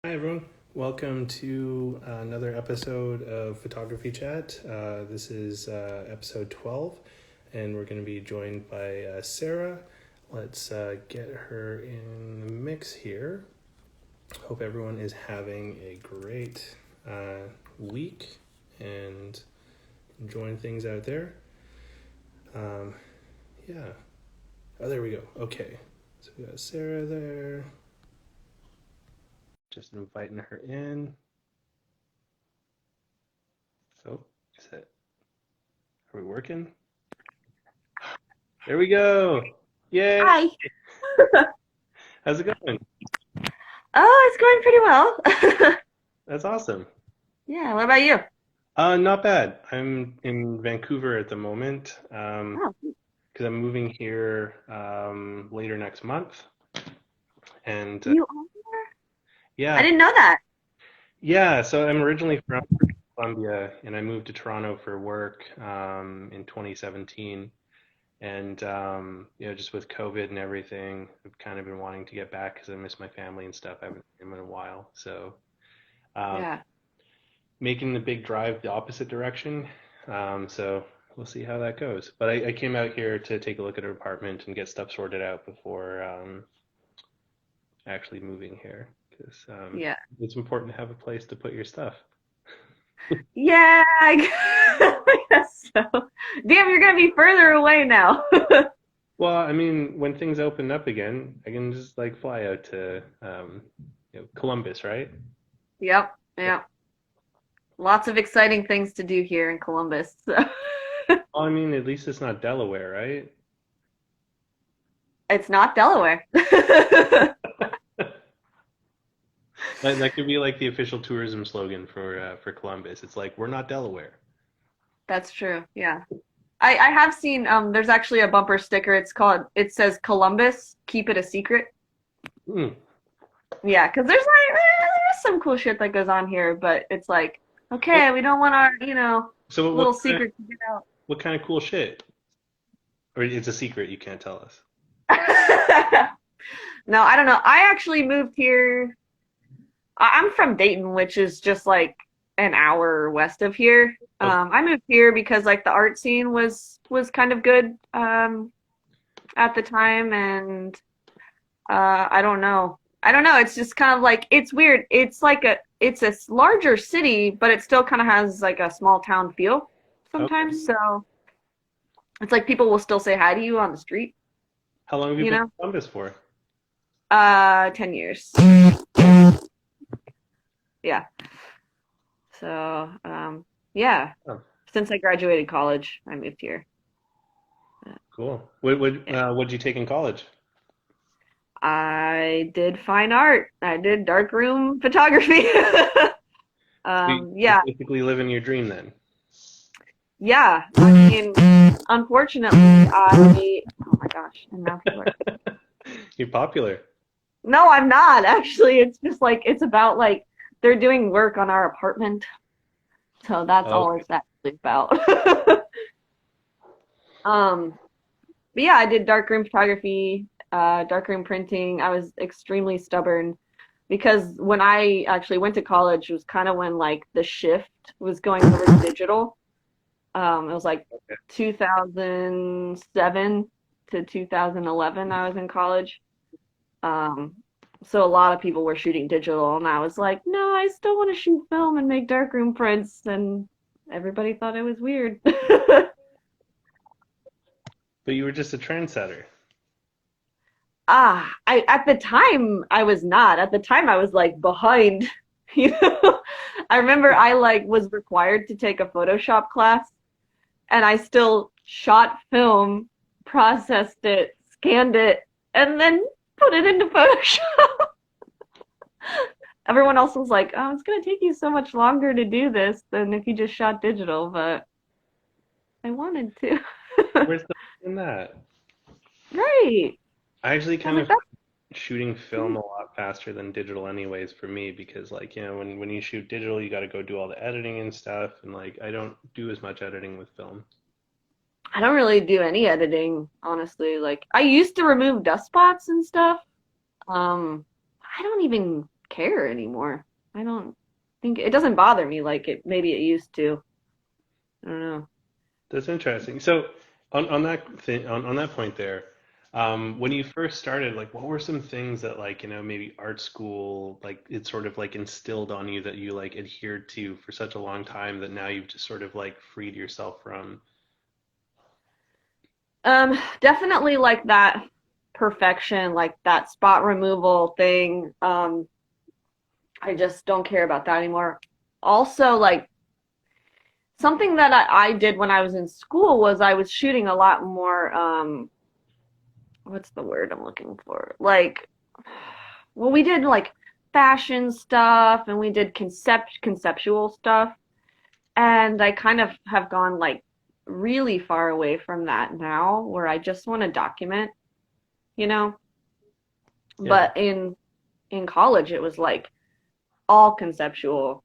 Hi, everyone. Welcome to another episode of Photography Chat. This is episode 12, and we're going to be joined by Sarah. Let's get her in the mix here. Hope everyone is having a great week and enjoying things out there. Yeah. Oh, there we go. Okay. So we got Sarah there. Just inviting her in. So, is that, are we working? There we go. Yay. Hi. How's it going? Oh, it's going pretty well. That's awesome. Yeah, what about you? Not bad. I'm in Vancouver at the moment, Oh, because I'm moving here later next month. And you are? I yeah, didn't know that. yeah. So I'm originally from Colombia, and I moved to Toronto for work in 2017. And just with COVID and everything, I've kind of been wanting to get back because I miss my family and stuff. I haven't seen them in a while. So um, Yeah. making the big drive the opposite direction. So we'll see how that goes. But I came out here to take a look at an apartment and get stuff sorted out before actually moving here because Yeah. it's important to have a place to put your stuff. Yeah, I guess so. Damn, you're gonna be further away now. Well, I mean, when things open up again, I can just like fly out to Columbus, right? Yep, Yeah. yeah. Lots of exciting things to do here in Columbus. So. Well, I mean, at least it's not Delaware, right? It's not Delaware. That could be like the official tourism slogan for Columbus. It's like we're not Delaware. That's true. Yeah. I have seen there's actually a bumper sticker. It says Columbus, keep it a secret. Hmm. Yeah, because there's some cool shit that goes on here, but it's like, What, okay, we don't want our, so little secret to get out. what kind of cool shit? Or it's a secret you can't tell us. No, I don't know. I actually moved here. I'm from Dayton, which is just like an hour west of here. Okay. I moved here because like the art scene was kind of good at the time, and I don't know. I don't know. It's just kind of like it's weird. It's a larger city, but it still kind of has like a small town feel Okay. sometimes. So it's like people will still say hi to you on the street, How long have you you been know? in Columbus for? 10 years. Yeah. So, yeah. Oh, Since I graduated college, I moved here. cool. Yeah. What'd you take in college? I did fine art. I did darkroom photography. So you're Yeah. basically living your dream then. Yeah. I mean, unfortunately, oh my gosh, and now people are, You're popular. no, I'm not actually. It's just like, it's about like, they're doing work on our apartment. So that's all Okay. it's actually about. Um, but yeah, I did darkroom photography, darkroom printing. I was extremely stubborn because when I actually went to college, it was kind of when like the shift was going over to digital. It was like 2007 to 2011. I was in college. Um, so a lot of people were shooting digital, and I was like, no, I still want to shoot film and make darkroom prints, and everybody thought it was weird. But you were just a trendsetter. I at the time I was not. At the time I was like behind, you know. I remember I like was required to take a Photoshop class and I still shot film, processed it, scanned it, and then put it into Photoshop. Everyone else was like, "Oh, it's gonna take you so much longer to do this than if you just shot digital," but I wanted to. Where's the in that? Right. I actually I was kind like, of that's shooting film a lot faster than digital anyways for me because like when you shoot digital you got to go do all the editing and stuff and like I don't do as much editing with film. I don't really do any editing, honestly. Like I used to remove dust spots and stuff. I don't even care anymore. I don't think it doesn't bother me like it maybe it used to. I don't know. That's interesting. So on that thing on that point there, when you first started, like what were some things that like, maybe art school like it sort of like instilled on you that you like adhered to for such a long time that now you've just sort of like freed yourself from? Definitely like that perfection, like that spot removal thing. I just don't care about that anymore. Also, like something that I did when I was in school was I was shooting a lot more, what's the word I'm looking for? Like, well, we did like fashion stuff and we did conceptual stuff. And I kind of have gone like really far away from that now, where I just want to document, you know? Yeah. But in college, it was like all conceptual.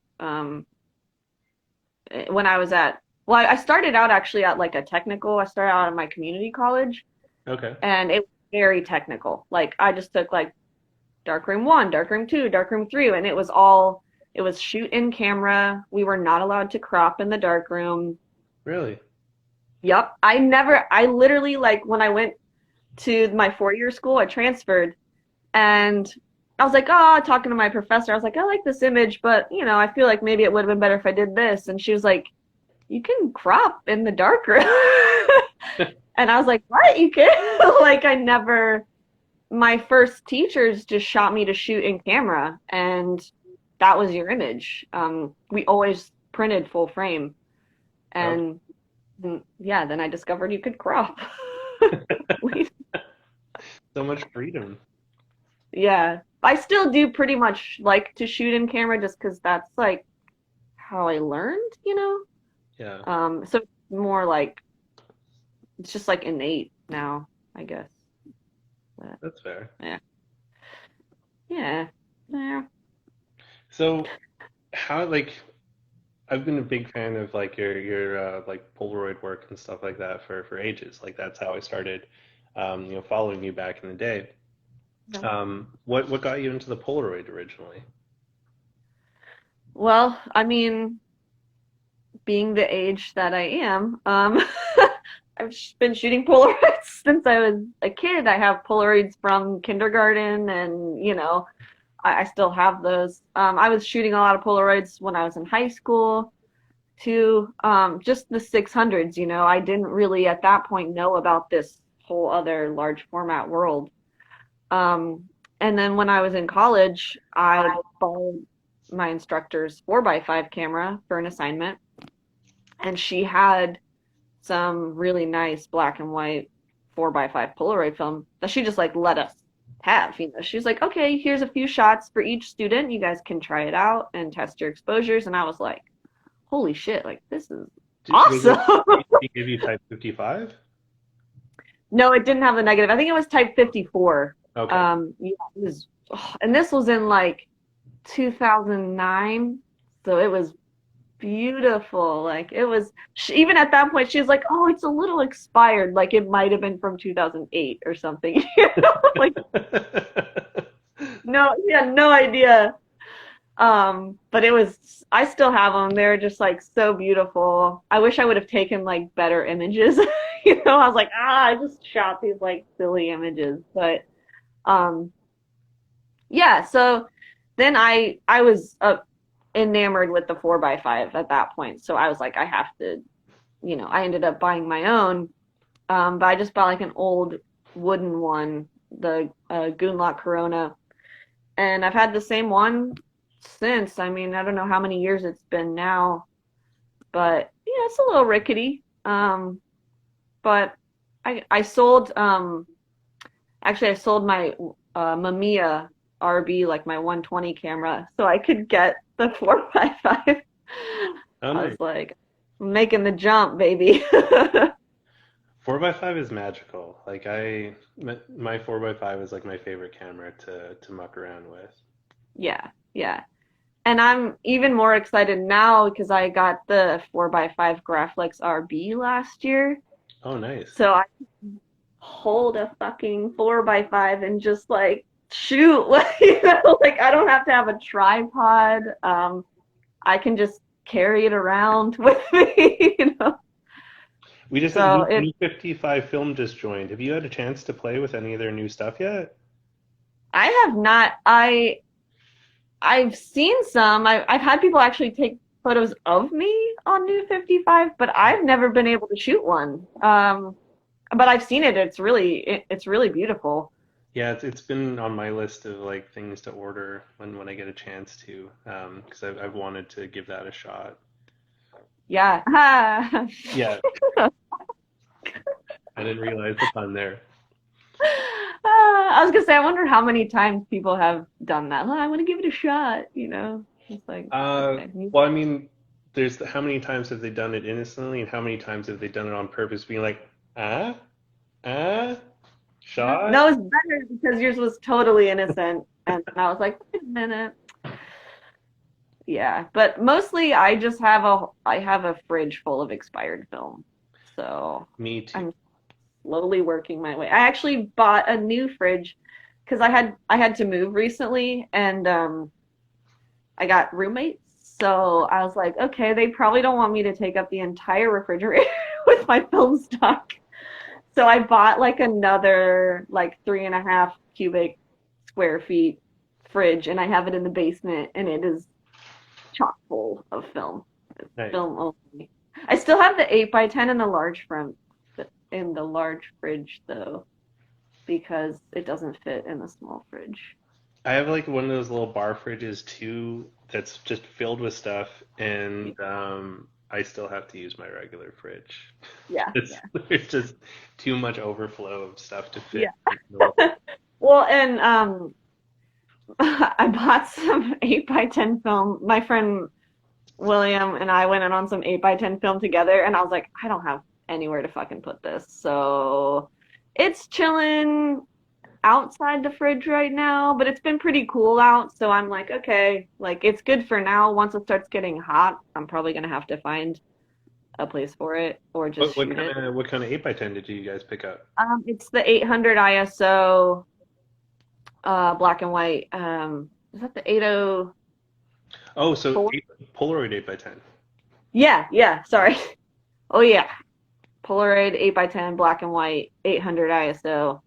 When I was at, well, I started out actually at like a technical. I started out at my community college, Okay. and it was very technical. Like I just took like darkroom one, darkroom two, darkroom three, and it was shoot in camera. We were not allowed to crop in the darkroom. Really? Yep. I literally like when I went to my 4 year school, I transferred and I was like, oh, talking to my professor, I was like, I like this image, but I feel like maybe it would have been better if I did this. And she was like, you can crop in the darkroom. And I was like, what? You can? Like, my first teachers just shot me to shoot in camera, and that was your image. We always printed full frame. Okay. And yeah, then I discovered you could crop. So much freedom. Yeah. I still do pretty much like to shoot in camera just because that's like how I learned. Yeah, So it's more like it's just like innate now, I guess. But that's fair. yeah. Yeah. Yeah. So how like I've been a big fan of like your like Polaroid work and stuff like that for ages. Like that's how I started following you back in the day. Yeah. What got you into the Polaroid originally? Well, I mean, being the age that I am, I've been shooting Polaroids since I was a kid. I have Polaroids from kindergarten, and I still have those. I was shooting a lot of Polaroids when I was in high school too. Just the 600s. I didn't really at that point know about this whole other large format world. And then when I was in college, I borrowed my instructor's 4x5 camera for an assignment, and she had some really nice black and white 4x5 Polaroid film that she just like let us have. She's like, okay, here's a few shots for each student. You guys can try it out and test your exposures. And I was like, holy shit, like this is Was it awesome. he give you type 55? No, it didn't have the negative. I think it was type 54. Okay. Yeah, it was, and this was in like 2009. So it was beautiful. Like it was, even at that point, she was like, "Oh, it's a little expired. Like it might have been from 2008 or something." Like no, she had no idea. But it was. I still have them. They're just like so beautiful. I wish I would have taken like better images. I was like, I just shot these like silly images. But um, yeah. So then I was enamored with the 4x5 at that point. So I was like, I have to, I ended up buying my own. But I just bought like an old wooden one, the Goonlock Corona. And I've had the same one since. I mean, I don't know how many years it's been now, but yeah, it's a little rickety. But I sold, actually, I sold my Mamiya RB, like my 120 camera, so I could get the 4x5. Oh, I nice. was like, making the jump, baby. 4x5 is magical. Like my 4x5 is like my favorite camera to muck around with. Yeah, yeah. And I'm even more excited now because I got the 4x5 Graflex RB last year. Oh, nice. So I hold a fucking 4x5 and just like shoot, like, you know, like I don't have to have a tripod. I can just carry it around with me, you know. We just So it new 55 film just joined. Have you had a chance to play with any of their new stuff yet? I have not. I've seen some. I've had people actually take photos of me on New 55, but I've never been able to shoot one. But I've seen it. It's really beautiful. Yeah, it's been on my list of like things to order when I get a chance to, because I've wanted to give that a shot. Yeah. Yeah, I didn't realize the pun there. I was gonna say, I wonder how many times people have done that. I want to give it a shot, you know. It's like, Uh, okay. well, I mean, how many times have they done it innocently, and how many times have they done it on purpose, being like, ah, ah, shot? No, it's better because yours was totally innocent, and I was like, wait a minute. Yeah, but mostly I have a fridge full of expired film. So Me too. I'm slowly working my way. I actually bought a new fridge because I had to move recently and I got roommates. So I was like, okay, they probably don't want me to take up the entire refrigerator with my film stock. So I bought like another like 3.5 cubic square feet fridge and I have it in the basement and it is chock full of film. Nice. Film only. I still have the 8x10 in the large front in the large fridge though, because it doesn't fit in the small fridge. I have like one of those little bar fridges too that's just filled with stuff, and I still have to use my regular fridge. Yeah, It's yeah. there's just too much overflow of stuff to Yeah. fit. In the little- Well, and I bought some 8x10 film. My friend William and I went in on some 8x10 film together, and I was like, I don't have anywhere to fucking put this. So it's chilling outside the fridge right now, but it's been pretty cool out. So I'm like, okay, like it's good for now. Once it starts getting hot, I'm probably gonna have to find a place for it or just shoot it. what kind of 8x10 did you guys pick up? It's the 800 ISO, black and white. Is that the 804? Oh, so Polaroid 8x10. Yeah, yeah. Sorry. Oh yeah, Polaroid 8x10, black and white, 800 ISO.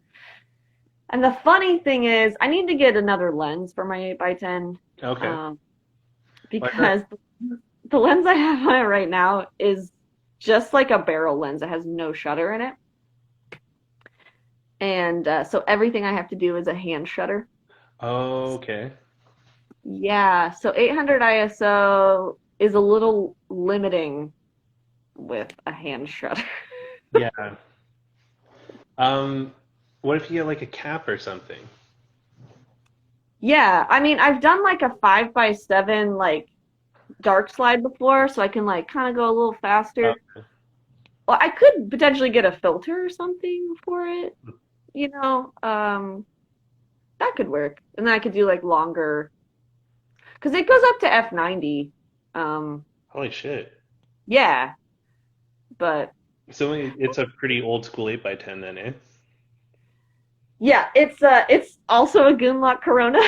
And the funny thing is, I need to get another lens for my 8x10, Okay. um, Why is that? because the lens I have on it right now is just like a barrel lens. It has no shutter in it. And so everything I have to do is a hand shutter. Oh, okay. Yeah, so 800 ISO is a little limiting with a hand shutter. Yeah. Um, what if you get like a cap or something? Yeah, I mean, I've done like a 5x7 like dark slide before, so I can like kind of go a little Oh, faster. Well, I could potentially get a filter or something for it, you know. That could work. And then I could do like longer, because it goes up to f90. Um, holy shit. yeah, but So it's a pretty old school 8x10 then, eh? yeah, it's also a Gunlock Corona.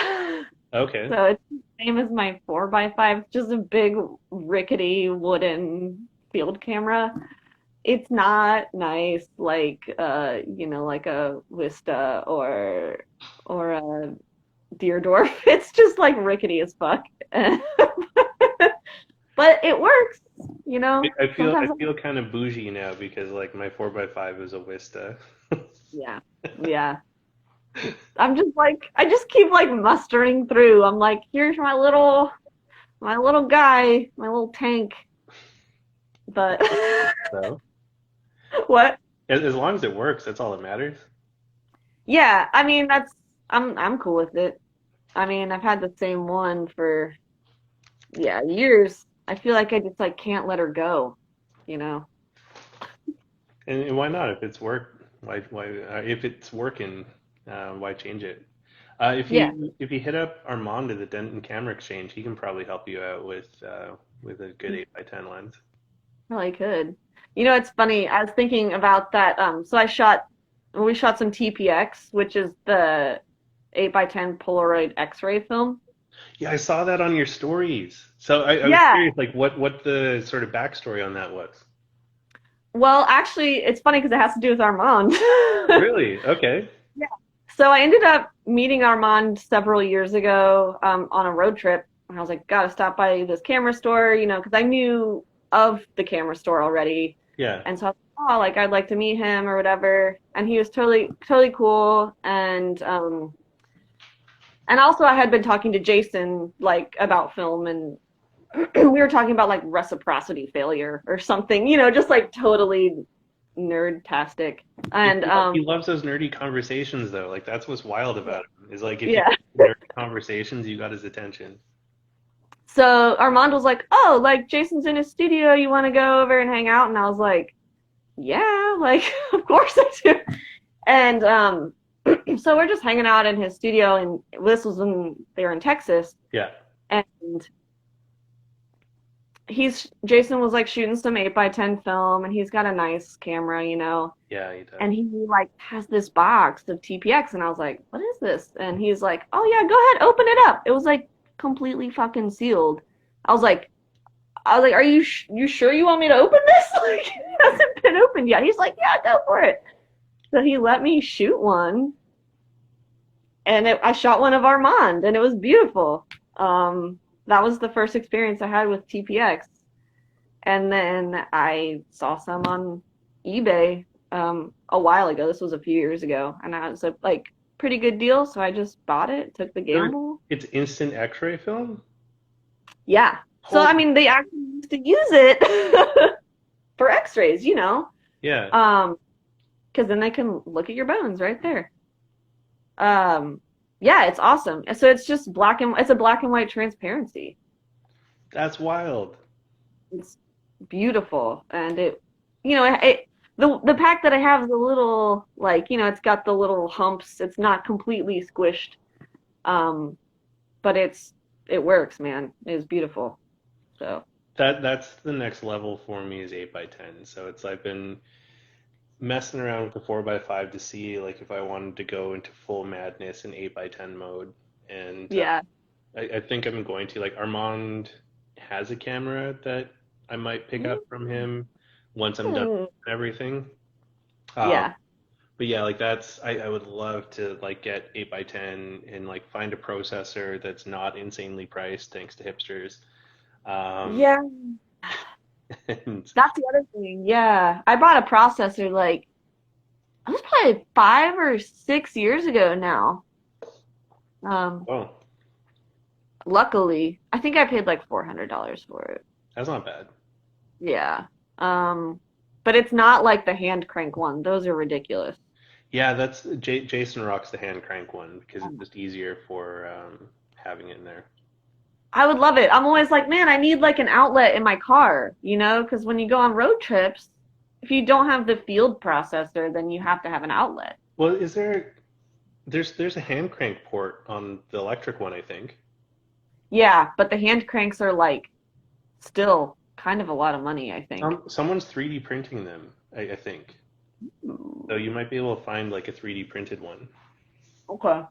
Okay. So it's the same as my 4x5. It's just a big rickety wooden field camera. It's not nice like you know, like a Vista or a Deerdorf. It's just like rickety as fuck. But it works, you know. I Sometimes, feel kind of bougie now because like my 4x5 is a Vista. yeah, yeah. I'm just like I just keep like mustering through. I'm like, here's my little guy, my little tank. But So what? as long as it works, that's all that matters. Yeah, I mean I'm cool with it. I mean, I've had the same one for yeah, years. I feel like I just like can't let her go, you know. And why not? If it's if it's working, why change it? Yeah, If you hit up Armand at the Denton Camera Exchange, he can probably help you out with a good 8x10 lens. probably could. You know, it's funny. I was thinking about that. So we shot some TPX, which is the 8x10 Polaroid X-ray film. Yeah, I saw that on your stories. So I was Yeah. curious, like, what the sort of backstory on that was. Well, actually, it's funny because it has to do with Armand. Really? Okay. Yeah. So I ended up meeting Armand several years ago on a road trip. And I was like, gotta stop by this camera store, because I knew of the camera store already. Yeah. And so I was like, oh, like I'd like to meet him or whatever. And he was totally, totally cool. And also I had been talking to Jason like about film and we were talking about like reciprocity failure or something, just like totally nerd-tastic. And He loves those nerdy conversations, though. Like, that's what's wild about him. Is like if you yeah. nerdy conversations, you got his attention. So Armand was like, "Oh, like Jason's in his studio. You want to go over and hang out?" And I was like, "Yeah, like of course I do." And so we're just hanging out in his studio, and this was when they were in Texas, Yeah. and Jason was like shooting some 8x10 film, and he's got a nice camera. Yeah, he does. And he like has this box of TPX, and I was like, "What is this?" And he's like, "Oh yeah, go ahead, open it up." It was like completely fucking sealed. I was like, "Are you sure you want me to open this? Like, it hasn't been opened yet." He's like, "Yeah, go for it." So he let me shoot one, and I shot one of Armand, and it was beautiful. That was the first experience I had with TPX, and then I saw some on eBay a while ago. This was a few years ago, and I was like pretty good deal, so I just bought it, took the So gamble. it's instant X-ray film? Yeah. So I Holy, mean, they actually used to use it for X-rays. yeah. Um, because then they can look at your bones right there. Um, yeah, it's awesome. So it's a black and white transparency. That's wild. It's beautiful, and the pack that I have is a little like it's got the little humps. It's not completely squished, um, but it works, man. It's beautiful. So That's the next level for me is 8x10. So it's I've been messing around with the 4x5 to see like if I wanted to go into full madness in 8x10 mode. And yeah. I think I'm going to. Like Armand has a camera that I might pick up from him once I'm done Mm, with everything. Um, yeah. but yeah, like I would love to like get 8x10 and like find a processor that's not insanely priced thanks to hipsters. Um, Yeah. and That's the other thing. Yeah. I bought a processor like it was probably 5 or 6 years ago now. Um, oh, luckily, I think I paid like $400 for it. that's not bad. Yeah. Um, but it's not like the hand crank one. Those are ridiculous. Yeah, that's Jason rocks the hand crank one because it's just easier for having it in there. I would love it. I'm always like, man, I need like an outlet in my car, because when you go on road trips, if you don't have the field processor, then you have to have an outlet. Well, is there there's a hand crank port on the electric one, I think. Yeah, but the hand cranks are like still kind of a lot of money, I think. Someone's 3D printing them, I think. So you might be able to find like a 3D printed one. Okay.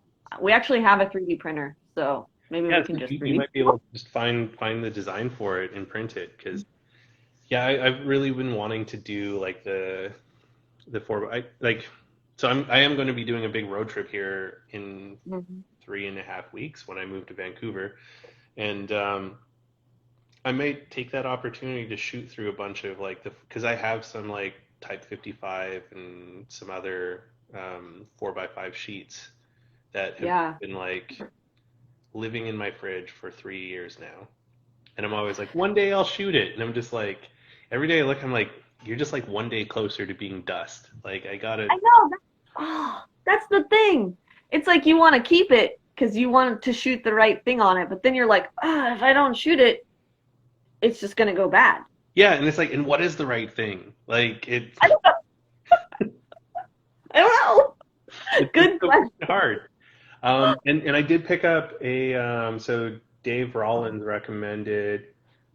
We actually have a 3D printer, so maybe Yeah, we so can just you 3D. might be able to just find the design for it and print it because yeah, I've really been wanting to do like the four I like so I am going to be doing a big road trip here in Mhm. 3.5 weeks when I move to Vancouver, and I might take that opportunity to shoot through a bunch of like because I have some like Type 55 and some other 4x5 sheets that have Yeah. been like living in my fridge for 3 years now. And I'm always like, one day I'll shoot it. And I'm just like, every day I look, I'm like, you're just like one day closer to being dust. Like, I gotta, I know. That's the thing. It's like you want to keep it because you want to shoot the right thing on it, but then you're like, if I don't shoot it, it's just gonna go bad. yeah. And it's like, and what is the right thing? Like, I don't know. I don't know. it's Good so question. hard. And I did pick up so Dave Rollins recommended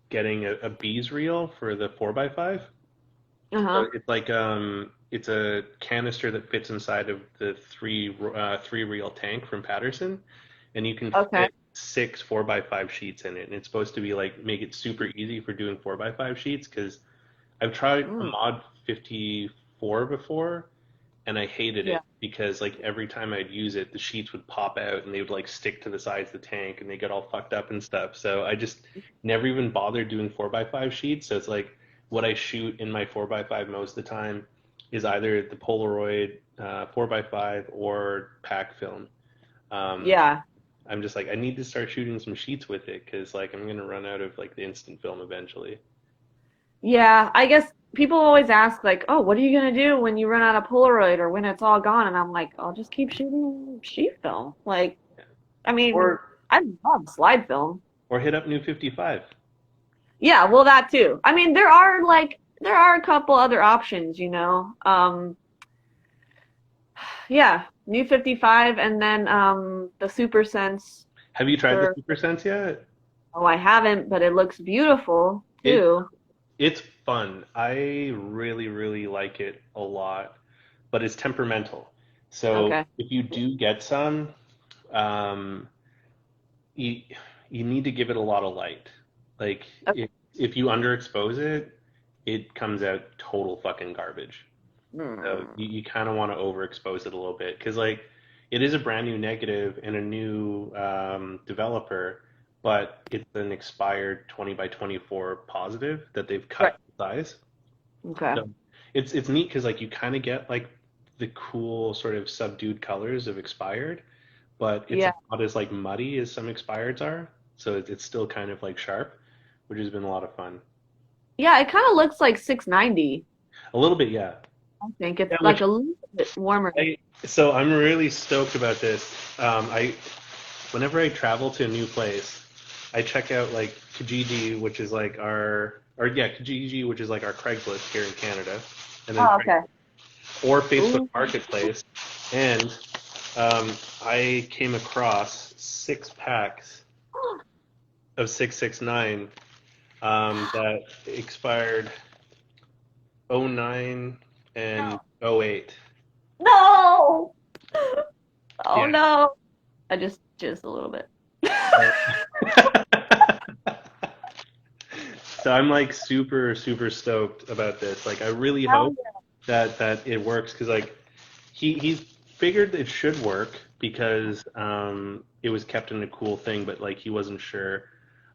getting a bees reel for the 4x5. So Uh-huh. it's like it's a canister that fits inside of the three reel tank from Patterson, and you can Okay. fit six 4x5 sheets in it, and it's supposed to be like make it super easy for doing 4x5 sheets because I've tried a Mm, Mod 54 before, and I hated yeah. it because like every time I'd use it, the sheets would pop out and they would like stick to the sides of the tank and they get all fucked up and stuff. So I just never even bothered doing 4x5 sheets. So it's like what I shoot in my 4x5 most of the time is either the Polaroid 4x5 or pack film. Um, Yeah. I'm just like I need to start shooting some sheets with it because like I'm gonna run out of like the instant film eventually. Yeah. I guess people always ask like, "Oh, what are you gonna do when you run out of Polaroid or when it's all gone?" And I'm like, "I'll just keep shooting sheet film." Like, I mean, Or I love slide film. or hit up New 55. Yeah, well, that too. I mean, there are a couple other options, you know. Yeah, New 55 and then the Super Sense. Have you tried the They're, Super Sense yet? oh, I haven't, but it looks beautiful It too. It's fun. I really, really like it a lot, but it's temperamental. So Okay. if you do get some, um, you you need to give it a lot of light. Like Okay. if you underexpose it, it comes out total fucking garbage. So Hmm. you kind of want to overexpose it a little bit because like it is a brand new negative and a new developer, but it's an expired 20 by 24 positive that they've Right. cut in size. Okay. So it's neat because like you kind of get like the cool sort of subdued colors of expired, but it's Yeah. not as like muddy as some expireds are. So it's still kind of like sharp, which has been a lot of fun. Yeah, it kind of looks like 690. A little bit, yeah. I think it's Yeah, like which a little bit warmer. I so I'm really stoked about this. I whenever I travel to a new place, I check out like Kijiji, which is like Kijiji, which is like our Craigslist here in Canada, and then Oh, okay. or Facebook Ooh. Marketplace, and I came across 6 packs of 669 that expired '09 and '08. No. Oh Yeah. no. I just a little bit. So I'm like super super stoked about this. Like I really Hell hope that it works because like he's figured it should work because it was kept in a cool thing, but like he wasn't sure.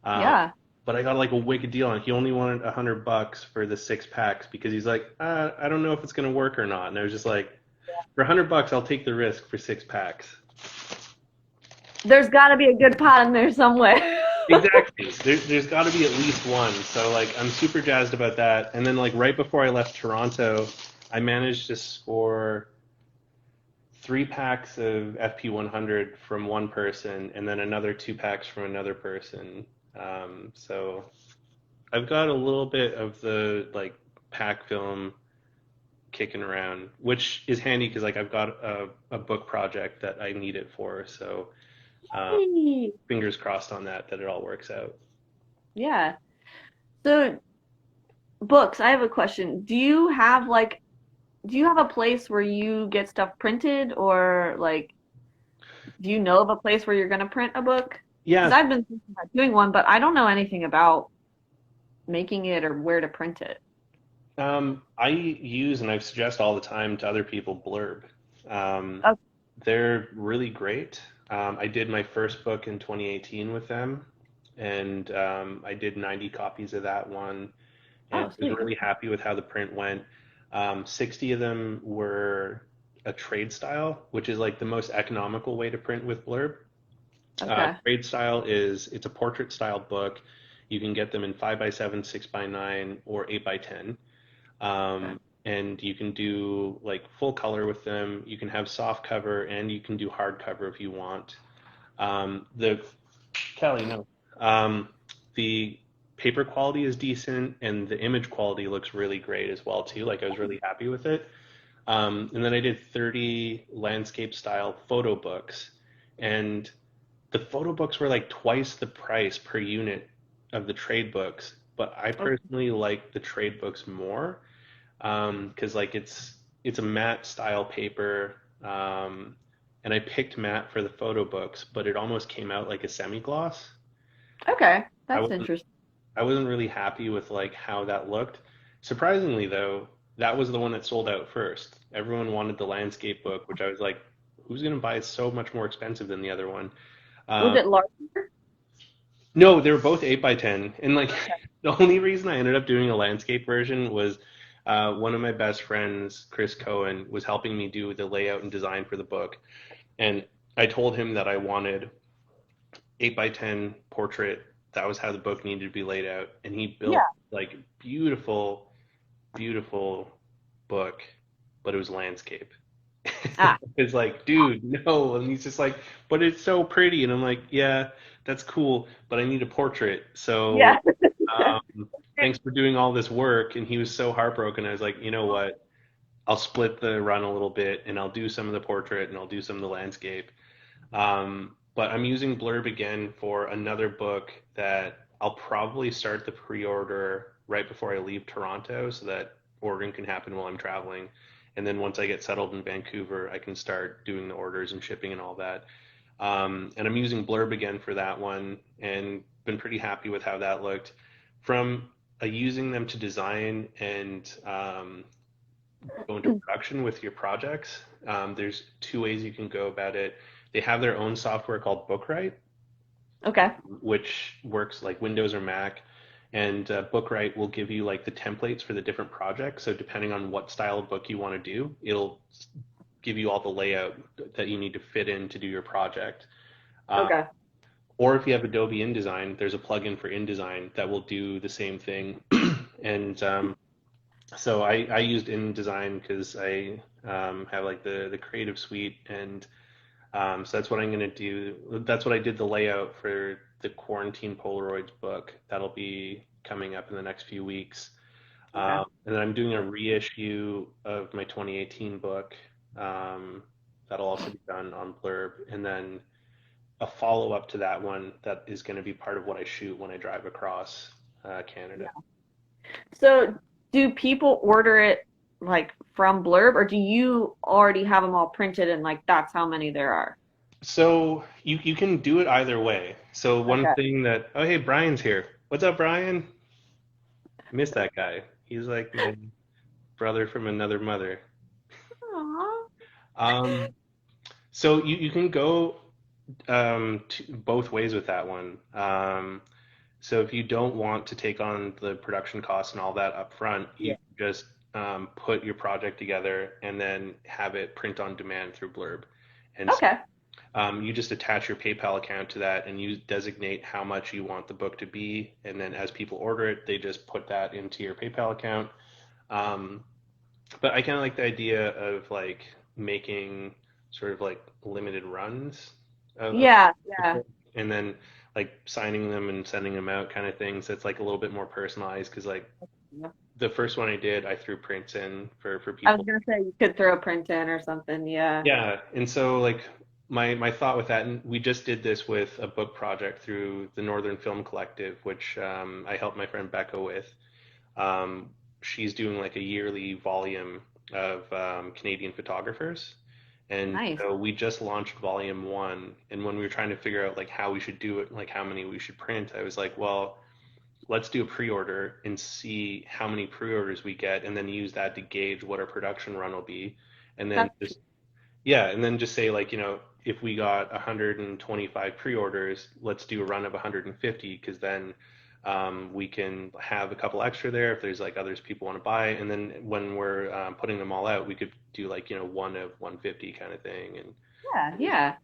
Um, yeah. but I got like a wicked deal, and he only wanted $100 for the 6 packs because he's like, I don't know if it's gonna work or not. And I was just like, for $100, I'll take the risk for 6 packs. There's got to be a good pot in there somewhere. Exactly. There's got to be at least one. So like I'm super jazzed about that. And then like right before I left Toronto, I managed to score 3 packs of FP100 from one person, and then another 2 packs from another person. So I've got a little bit of the like pack film kicking around, which is handy because like I've got a book project that I need it for. So um, fingers crossed on that it all works out. Yeah. So books, I have a question. Do you have a place where you get stuff printed or like do you know of a place where you're gonna print a book? Because Yeah, I've been thinking about doing one, but I don't know anything about making it or where to print it. I use and I suggest all the time to other people Blurb. Um, Oh, they're really great. I did my first book in 2018 with them, and I did 90 copies of that one, and oh, was sweet. really happy with how the print went. 60 of them were a trade style, which is like the most economical way to print with Blurb. Okay. Trade style is it's a portrait style book. You can get them in 5x7, 6x9, or 8x10. Okay. And you can do like full color with them. You can have soft cover and you can do hard cover if you want. The Kelly, no. The paper quality is decent and the image quality looks really great as well too. Like I was really happy with it. And then I did 30 landscape style photo books, and the photo books were like twice the price per unit of the trade books. But I Okay. personally like the trade books more because like it's a matte style paper, and I picked matte for the photo books, but it almost came out like a semi-gloss. Okay, I that's wasn't interesting. I wasn't really happy with like how that looked. Surprisingly though, that was the one that sold out first. Everyone wanted the landscape book, which I was like, who's gonna buy it so much more expensive than the other one? Was Um, it large? no, they were both 8 by 10. And like the only reason I ended up doing a landscape version was one of my best friends, Chris Cohen, was helping me do the layout and design for the book. And I told him that I wanted 8 by 10 portrait. That was how the book needed to be laid out. And he Yeah. built like beautiful, beautiful book, but it was landscape. Ah, It's like, dude, no. And he's just like, but it's so pretty. And I'm like, yeah, that's cool, but I need a portrait. So yeah. thanks for doing all this work. And he was so heartbroken. I was like, you know what? I'll split the run a little bit and I'll do some of the portrait and I'll do some of the landscape. But I'm using Blurb again for another book that I'll probably start the pre-order right before I leave Toronto so that ordering can happen while I'm traveling. And then once I get settled in Vancouver, I can start doing the orders and shipping and all that. And I'm using Blurb again for that one and been pretty happy with how that looked. From using them to design and go into production with your projects, there's two ways you can go about it. They have their own software called Bookright, Okay. which works like Windows or Mac. And Bookright will give you like the templates for the different projects. So depending on what style of book you want to do, it'll give you all the layout that you need to fit in to do your project. Uh, Okay. or if you have Adobe InDesign, there's a plugin for InDesign that will do the same thing. And so I used InDesign because I have like the creative suite, and so that's what I'm going to do. That's what I did the layout for the Quarantine Polaroids book. That'll be coming up in the next few weeks. Okay. And then I'm doing a reissue of my 2018 book. Um, that'll also be done on Blurb. And then a follow up to that one that is going to be part of what I shoot when I drive across Canada. So, do people order it like from Blurb, or do you already have them all printed and like that's how many there are? So you can do it either way. So one Okay. thing that oh hey Brian's here. What's up, Brian? Miss that guy. He's like my brother from another mother. Aw. Um, so you can go both ways with that one. So if you don't want to take on the production costs and all that up front, Yeah. you just put your project together and then have it print on demand through Blurb. And so Okay. you just attach your PayPal account to that and you designate how much you want the book to be. And then as people order it, they just put that into your PayPal account. Um, but I kind of like the idea of like making sort of like limited runs of Yeah. the Yeah. book and then like signing them and sending them out kind of things. So it's like a little bit more personalized because like Yeah. the first one I did, I threw prints in for I was people. gonna say you could throw a print in or something. Yeah. Yeah, and so like my thought with that, and we just did this with a book project through the Northern Film Collective, which I helped my friend Becca with. Um, she's doing like a yearly volume of Canadian photographers. And Nice. so we just launched volume one. And when we were trying to figure out like how we should do it, like how many we should print, I was like, well, let's do a pre-order and see how many pre-orders we get, and then use that to gauge what our production run will be. And then That's just yeah, and then just say like, if we got 125 pre-orders, let's do a run of 150 because then we can have a couple extra there if there's like others people want to buy. And then when we're putting them all out, we could do like, one of 150 kind of thing and yeah. Yeah.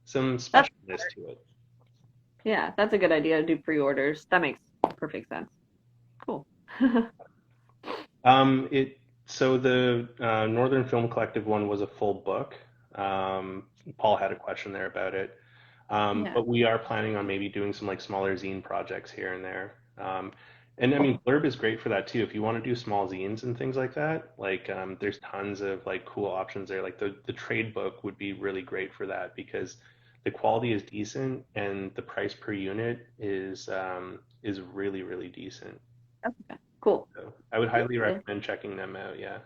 some That's specialness to it. yeah. That's a good idea to do pre-orders. That makes perfect sense. Cool. It so the Northern Film Collective one was a full book. Paul had a question there about it. Yeah. But we are planning on maybe doing some like smaller zine projects here and there. And I mean, Blurb is great for that too. If you want to do small zines and things like that, like there's tons of like cool options there. Like the trade book would be really great for that because the quality is decent and the price per unit is really really decent. Okay. Cool. So I would highly Okay. recommend checking them out. Yeah.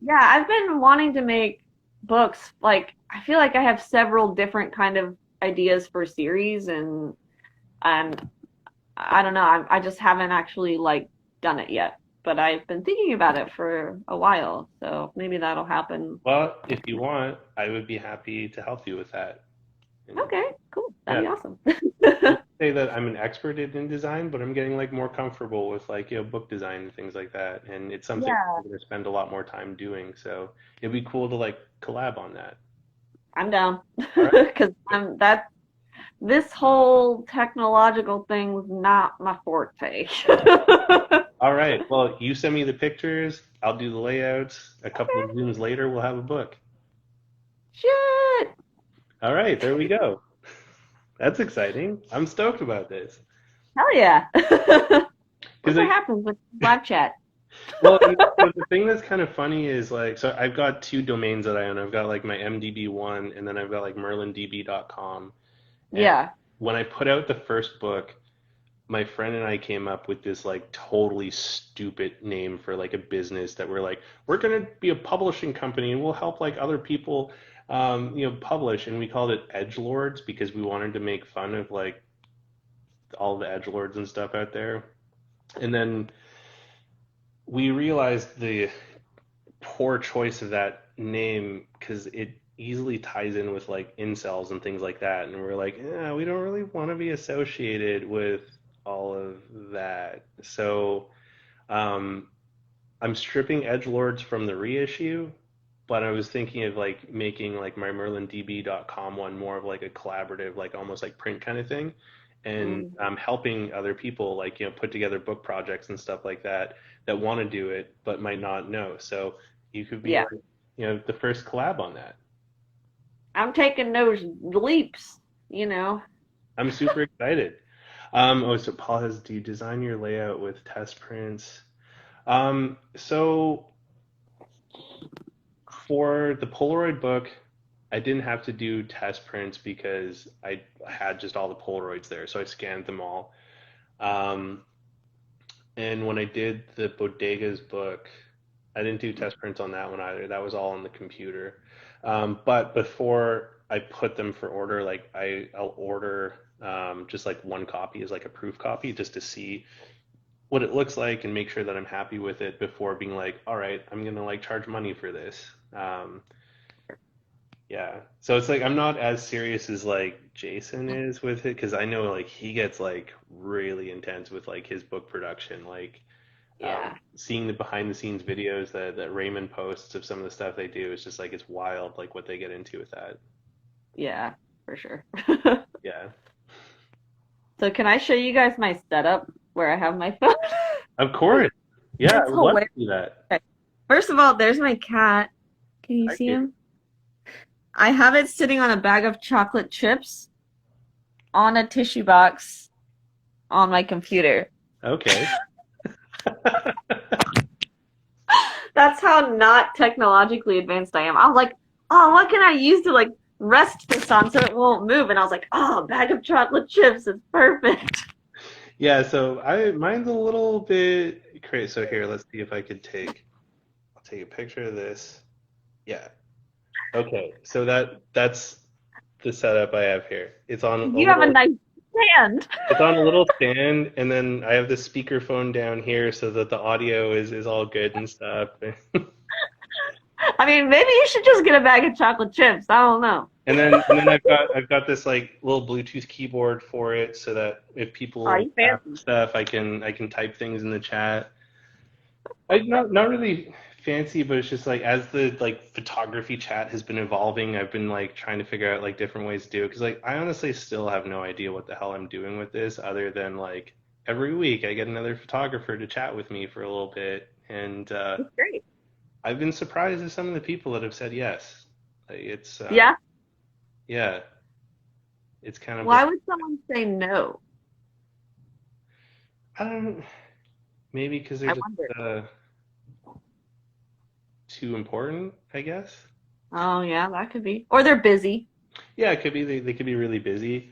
Yeah, I've been wanting to make books. Like, I feel like I have several different kind of ideas for series, and um, I don't know. I just haven't actually like done it yet. But I've been thinking about it for a while, so maybe that'll happen. Well, if you want, I would be happy to help you with that. And Okay, cool. That'd yeah, be awesome. I wouldn't say that I'm an expert in InDesign, but I'm getting like more comfortable with like, book design and things like that. And it's something Yeah, I'm going to spend a lot more time doing. So it'd be cool to like collab on that. I'm down. All right. Because this whole technological thing's not my forte. All right. Well, you send me the pictures. I'll do the layouts. A couple of Zooms later, we'll have a book. Shit. All right. There we go. That's exciting. I'm stoked about this. Hell yeah. Look Because what happens with live chat. well, so the thing that's kind of funny is like, so I've got two domains that I own. I've got like my MDB one, and then I've got like merlindb.com. And Yeah. when I put out the first book, my friend and I came up with this like totally stupid name for like a business that we're like, we're gonna be a publishing company and we'll help like other people, publish. And we called it Edgelords because we wanted to make fun of like all the edgelords and stuff out there. And then we realized the poor choice of that name because it easily ties in with like incels and things like that. And we're like, yeah, we don't really want to be associated with all of that. So um, I'm stripping edgelords from the reissue, but I was thinking of like making like my merlindb.com one more of like a collaborative, like almost like print kind of thing, and Mm, helping other people like put together book projects and stuff like that that want to do it but might not know. So you could be yeah. like the first collab on that. I'm taking those leaps. I'm super excited. Oh, so Paul has, do you design your layout with test prints? So for the Polaroid book, I didn't have to do test prints because I had just all the Polaroids there, so I scanned them all. Um, and when I did the Bodega's book, I didn't do test prints on that one either. That was all on the computer. But before I put them for order, like I'll order just like one copy as like a proof copy just to see what it looks like and make sure that I'm happy with it before being like, all right, I'm gonna like charge money for this. Yeah. So it's like I'm not as serious as like Jason is with it because I know like he gets like really intense with like his book production. Like Yeah. seeing the behind the scenes videos that Raymond posts of some of the stuff they do is just like it's wild like what they get into with that. Yeah, for sure. Yeah. So can I show you guys my setup where I have my phone? Of course. Yeah, I It's would love to hilarious. see that. Okay. First of all, there's my cat. Can you I see do. him? I have it sitting on a bag of chocolate chips on a tissue box on my computer. Okay. That's how not technologically advanced I am. I was like, oh, what can I use to like rest this on so it won't move? And I was like, oh, a bag of chocolate chips is perfect. Yeah, so I mine's a little bit crazy. So here, let's see if I could I'll take a picture of this. Yeah. Okay. So that's the setup I have here. You have a nice stand. It's on a little stand, and then I have the speakerphone down here so that the audio is all good and stuff. I mean, maybe you should just get a bag of chocolate chips. I don't know. And then I've got this like little Bluetooth keyboard for it so that if Oh, people you ask fancy. stuff, I can type things in the chat. I not really fancy, but it's just like as the like photography chat has been evolving, I've been like trying to figure out like different ways to do it because like I honestly still have no idea what the hell I'm doing with this other than like every week I get another photographer to chat with me for a little bit, and It's great. I've been surprised at some of the people that have said yes. Like, it's Yeah. yeah, it's kind of like Why would someone say no? I don't maybe because they're I just wonder. uh, too important, I guess. Oh, yeah, that could be. Or they're busy. Yeah, it could be they could be really busy.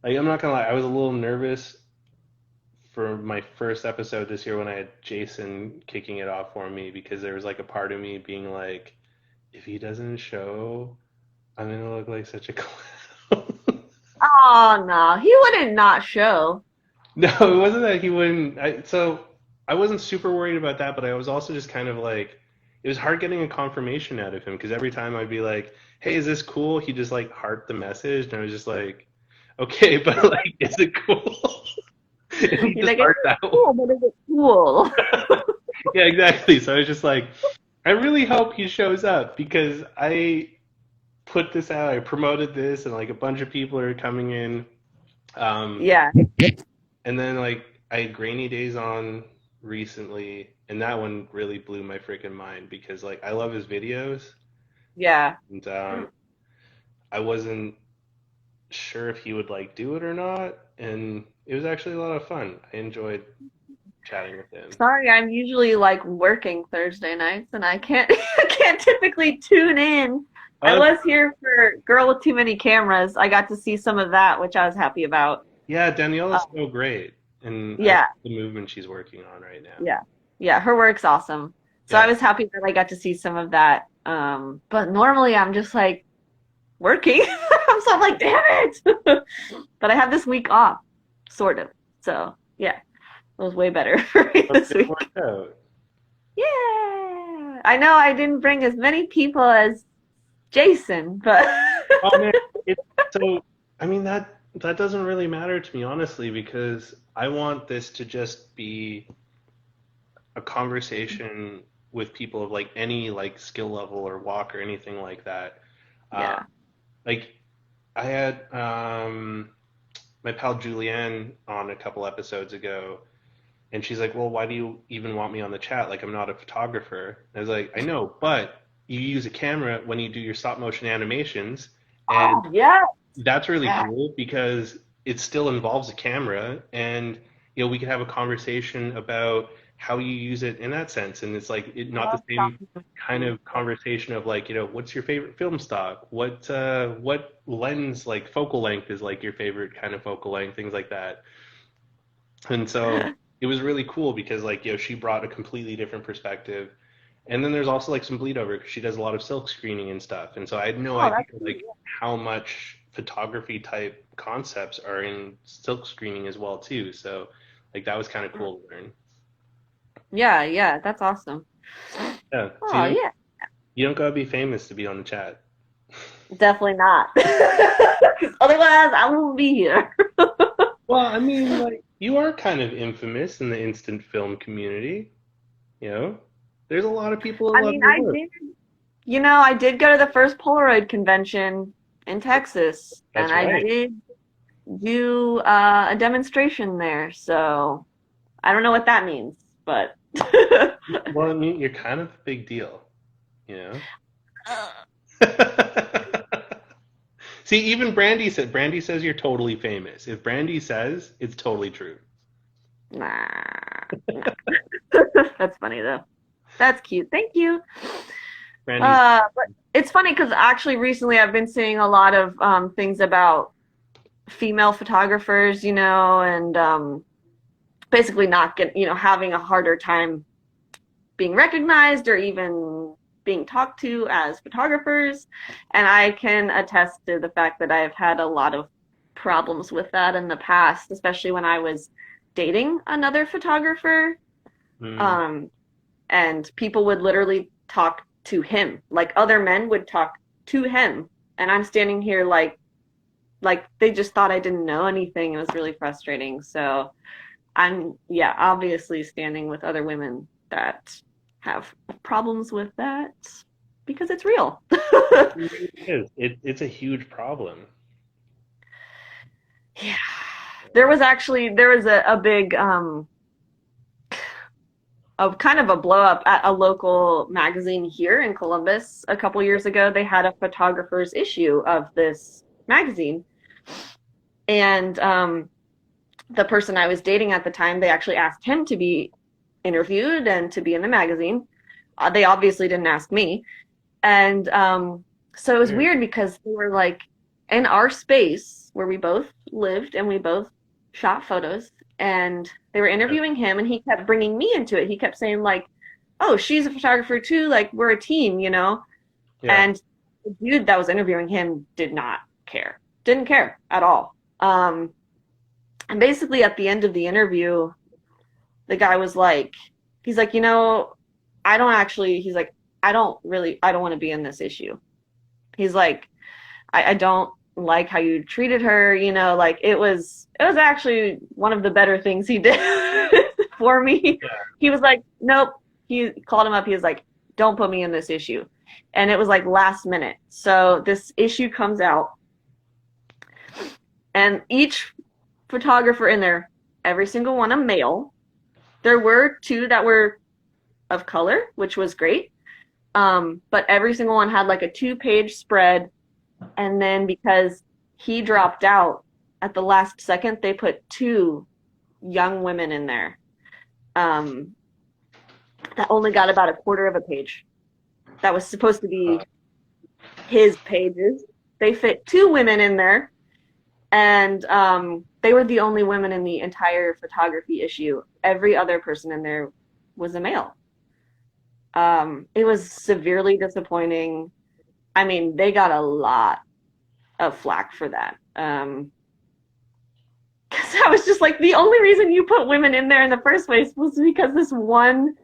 Like I'm not gonna lie, I was a little nervous for my first episode this year when I had Jason kicking it off for me because there was like a part of me being like, if he doesn't show, I'm gonna look like such a clown. Oh no, he wouldn't not show. No, it wasn't that he wouldn't. So I wasn't super worried about that, but I was also just kind of like, it was hard getting a confirmation out of him because every time I'd be like, "Hey, is this cool?" He just like heart the message, and I was just like, "Okay, but like, is it cool?" And he He's just like, it's heart that one. cool, but is it cool? Yeah, exactly. So I was just like, I really hope he shows up because I put this out, I promoted this, and like a bunch of people are coming in. Um, Yeah, and then like I had Grainy Days on recently, and that one really blew my freaking mind because like I love his videos, yeah. and I wasn't sure if he would like do it or not, and it was actually a lot of fun. I enjoyed chatting with him. Sorry, I'm usually like working Thursday nights and I can't I can't typically tune in. I Uh, was here for Girl with Too Many Cameras. I got to see some of that, which I was happy about. yeah, Danielle Uh, is so great, and I love yeah, the movement she's working on right now. yeah. Yeah, her work's awesome. So I Yeah. was happy that I got to see some of that. But normally I'm just like working. So I'm like, damn it. But I have this week off, sort of. So yeah, it was way better for me Hope this it week. worked out. Yeah. I know I didn't bring as many people as Jason, but Oh man, it so I mean that doesn't really matter to me honestly because I want this to just be a conversation with people of like any like skill level or walk or anything like that. Uh, yeah. like I had my pal Julianne on a couple episodes ago, and she's like, "Well, why do you even want me on the chat? Like, I'm not a photographer." And I was like, "I know, but you use a camera when you do your stop motion animations, and Oh, yeah. that's really Yeah. cool because it still involves a camera, and we could have a conversation about how you use it in that sense, and it's like not the Love same kind documentary. of conversation of like what's your favorite film stock, what lens like focal length is like your favorite kind of focal length, things like that. And so it was really cool because like she brought a completely different perspective. And then there's also like some bleed over because she does a lot of silk screening and stuff. And so I had no Oh, idea that's cute. like how much photography type concepts are in silk screening as well too. So like that was kind of Yeah. cool to learn. Yeah, yeah, that's awesome. Yeah. So Oh, yeah. you don't gotta be famous to be on the chat. Definitely not. Otherwise, I won't be here. Well, I mean, like you are kind of infamous in the instant film community. You know, there's a lot of people that I love mean, your work. I did go to the first Polaroid convention in Texas, and That's I right. did do a demonstration there. So I don't know what that means, but Well, I mean, you're kind of a big deal, you know? See, even Brandy says you're totally famous. If Brandy says, it's totally true. nah, nah. That's funny though. That's cute. Thank you. Brandy's But it's funny because actually recently I've been seeing a lot of things about female photographers, and basically not having a harder time being recognized or even being talked to as photographers. And I can attest to the fact that I've had a lot of problems with that in the past, especially when I was dating another photographer. mm, Um, and people would literally talk to him, like other men would talk to him. And I'm standing here like they just thought I didn't know anything. It was really frustrating. So I'm, yeah, obviously standing with other women that have problems with that because it's real. it really is. It's a huge problem. Yeah. There was a big a kind of a blow up at a local magazine here in Columbus a couple years ago. They had a photographer's issue of this magazine. And the person I was dating at the time, they actually asked him to be interviewed and to be in the magazine. They obviously didn't ask me. And so it was Weird. weird because they were like in our space where we both lived and we both shot photos. and they were interviewing him, and he kept bringing me into it. He kept saying like, "Oh, she's a photographer too. Like we're a team, you know." Yeah. And the dude that was interviewing him did not care. Didn't care at all. And basically at the end of the interview, the guy was like, he's like, you know, I don't actually, he's like, I don't want to be in this issue. He's like, I don't like how you treated her, you know, like it was actually one of the better things he did for me. Yeah. He was like, nope. He called him up. He was like, don't put me in this issue. And it was like last minute. So this issue comes out, and each photographer in there, every single one a male. There were two that were of color, which was great. But every single one had like a 2-page spread. And then because he dropped out at the last second, they put 2 young women in there that only got about a quarter of a page. That was supposed to be his pages. They fit 2 women in there, and they were the only women in the entire photography issue. Every other person in there was a male. It was severely disappointing. I mean, they got a lot of flack for that. Because I was just like, the only reason you put women in there in the first place was because this one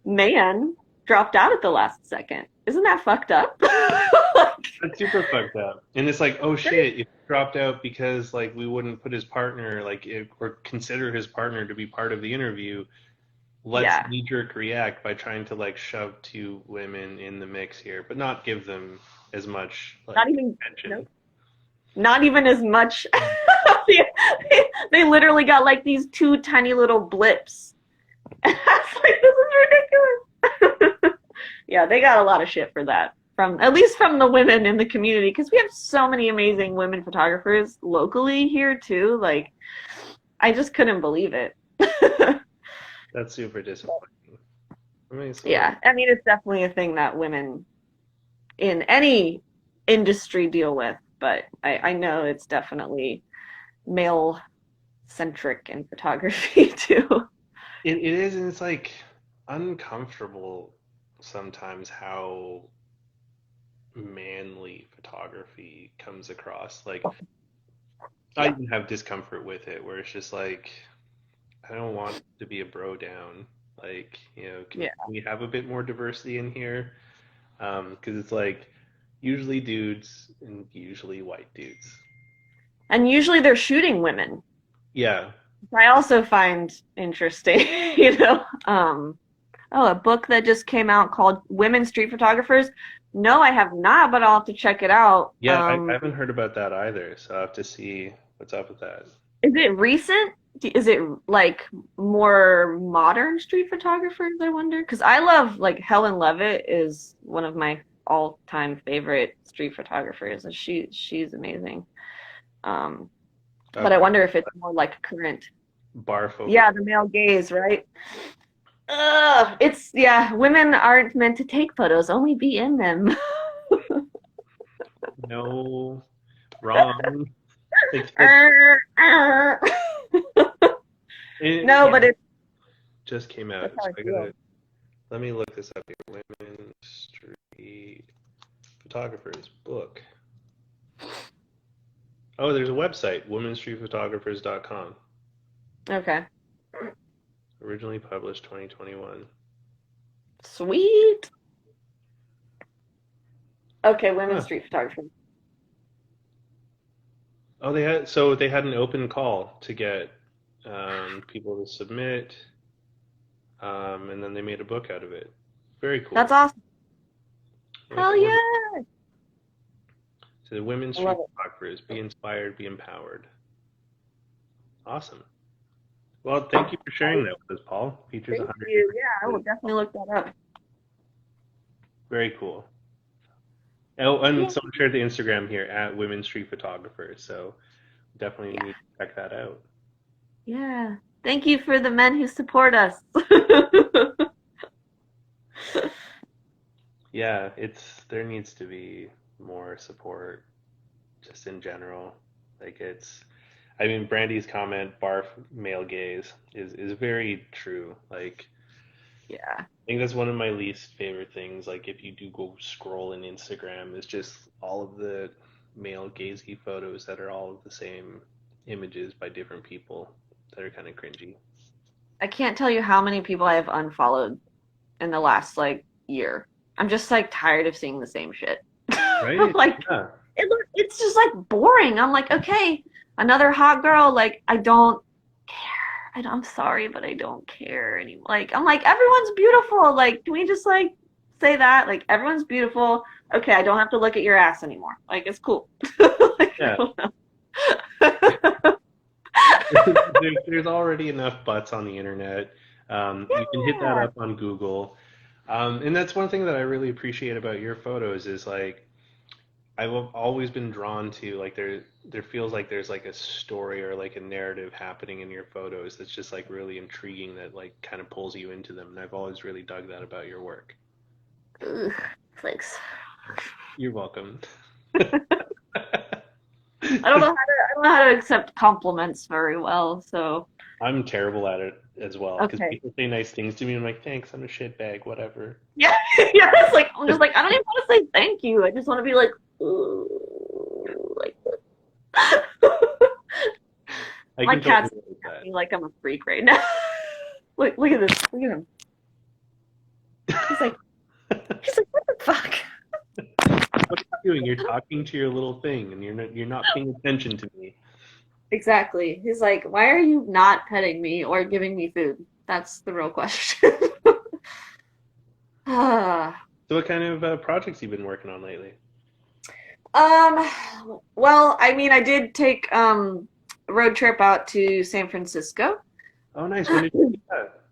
man dropped out at the last second. Isn't that fucked up? That's super fucked up. And it's like, oh shit, if he dropped out because like we wouldn't put his partner or consider his partner to be part of the interview, let's Yeah. knee-jerk react by trying to like shove 2 women in the mix here, but not give them as much like Not even, attention. nope. Not even as much. They literally got like these 2 tiny little blips. And I was like, this is ridiculous. Yeah, they got a lot of shit for that. From at least from the women in the community, because we have so many amazing women photographers locally here too. Like, I just couldn't believe it. That's super disappointing. I mean, Yeah, I mean, it's definitely a thing that women in any industry deal with, but I know it's definitely male centric in photography too. it is, and it's like uncomfortable sometimes how manly photography comes across. Like, I Yeah, even have discomfort with it, where it's just like, I don't want to be a bro down. Like, can yeah. we have a bit more diversity in here? Because it's like usually dudes and usually white dudes. And usually they're shooting women, Yeah, which I also find interesting, you know. Oh, a book that just came out called Women Street Photographers. No, I have not, but I'll have to check it out. yeah, I haven't heard about that either, so I have to see what's up with that. Is it recent? Is it like more modern street photographers, I wonder? Because I love like Helen Levitt is one of my all-time favorite street photographers, and she's amazing. Um, but I Okay, wonder if it's more like current. bar focus. Yeah, the male gaze, right? It's yeah, women aren't meant to take photos, only be in them. No, wrong. Like No, yeah, but it's just came out, that's how so I I feel. gotta let me look this up here. Women Street Photographers book. Oh, there's a website, womenstreetphotographers.com. Okay. Originally published 2021. Sweet. Okay, women Huh. street photography. Oh, they had an open call to get people to submit, and then they made a book out of it. Very That's cool. awesome. Like Hell women, yeah. so the women I street love it. photographers, be inspired, be empowered. Awesome. Well, thank you for sharing that with us, Paul. Features Thank 100 you. different Yeah, I will pieces. definitely look that up. Very cool. Oh, and Yeah. someone shared the Instagram here at Women Street Photographers, so definitely Yeah. need to check that out. Yeah. Thank you for the men who support us. Yeah, there needs to be more support just in general. Like I mean, Brandy's comment, "barf male gaze," is very true. Like, Yeah. I think that's one of my least favorite things. Like, if you do go scroll in Instagram, is just all of the male gazy photos that are all of the same images by different people that are kind of cringy. I can't tell you how many people I have unfollowed in the last like year. I'm just like tired of seeing the same shit. Right? Like Yeah. it's just like boring. I'm like, okay, another hot girl. Like I don't care. I'm sorry, but I don't care anymore. Like I'm like everyone's beautiful. Like can we just like say that? Like everyone's beautiful. Okay, I don't have to look at your ass anymore. Like it's cool. Like, I Yeah. don't know. There's already enough butts on the internet. You can hit that Yeah. up on Google. And that's one thing that I really appreciate about your photos is like I've always been drawn to like there feels like there's like a story or like a narrative happening in your photos that's just like really intriguing that like kind of pulls you into them. And I've always really dug that about your work. Ugh, thanks. You're welcome. I don't know how to accept compliments very well, so I'm terrible at it as well because okay. people say nice things to me. And I'm like, thanks, I'm a shitbag, whatever. Yeah, yeah, it's like I'm just like I don't even want to say thank you. I just want to be like, ooh, like I my can totally cat's looking relate at me like I'm a freak right now. Look at this. Look at him. He's like that. he's like what the fuck? What are you doing? You're talking to your little thing, and you're not paying attention to me. Exactly. He's like, why are you not petting me or giving me food? That's the real question. Ah. So, what kind of projects you been working on lately? Um, well, I mean, I did take a road trip out to San Francisco. Oh, nice. When did you do that?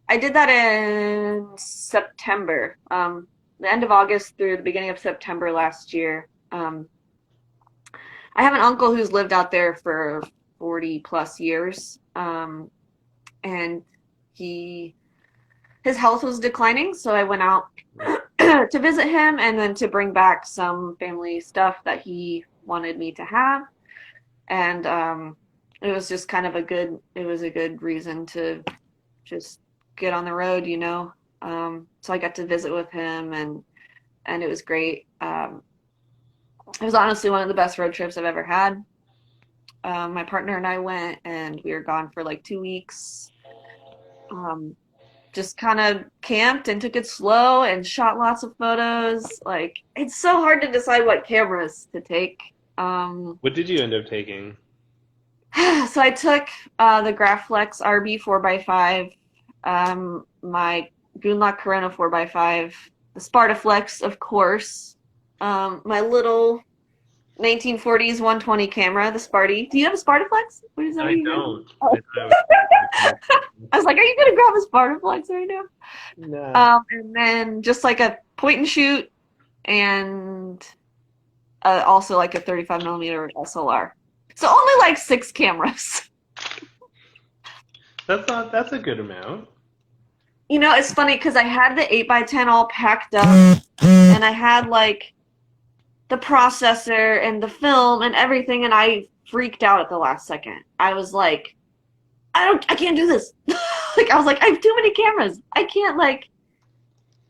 I did that in September, the end of August through the beginning of September last year. I have an uncle who's lived out there for 40 plus years, and he his health was declining, so I went out to visit him and then to bring back some family stuff that he wanted me to have. And it was just kind of it was a good reason to just get on the road, you know. So I got to visit with him and it was great. It was honestly one of the best road trips I've ever had. My partner and I went and we were gone for like 2 weeks. Um, just kind of camped and took it slow and shot lots of photos. Like it's so hard to decide what cameras to take. What did you end up taking? So I took the Graflex RB 4x5, my Goonlock Corona 4x5, the Spartaflex, of course, my little 1940s 120 camera, the Sparty. Do you have a Spartaflex? What is that what I you have? don't. Oh. I thought I was I was like, are you gonna grab a Spartaflex right now? Nah. And then just like a point and shoot and also like a 35 millimeter SLR. So only like 6 cameras. That's a good amount. You know, it's funny because I had the 8x10 all packed up and I had like the processor and the film and everything, and I freaked out at the last second. I was like, I can't do this. Like, I was like, I have too many cameras. I can't like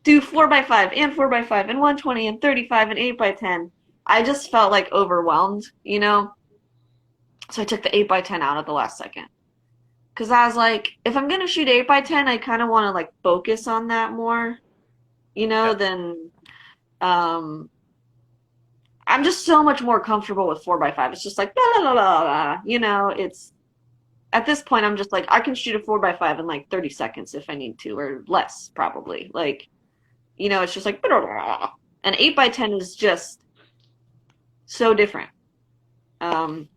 do 4x5 and 4x5 and 120 and 35 and 8x10. I just felt like overwhelmed, you know? So I took the 8x10 out at the last second. Because I was like, if I'm going to shoot 8x10, I kind of want to like focus on that more, you Yeah. know, than um, I'm just so much more comfortable with 4x5. It's just like, la la la la la, you know, it's at this point, I'm just like, I can shoot a 4x5 in like 30 seconds if I need to, or less, probably. Like, you know, it's just like, and 8x10 is just so different. Um,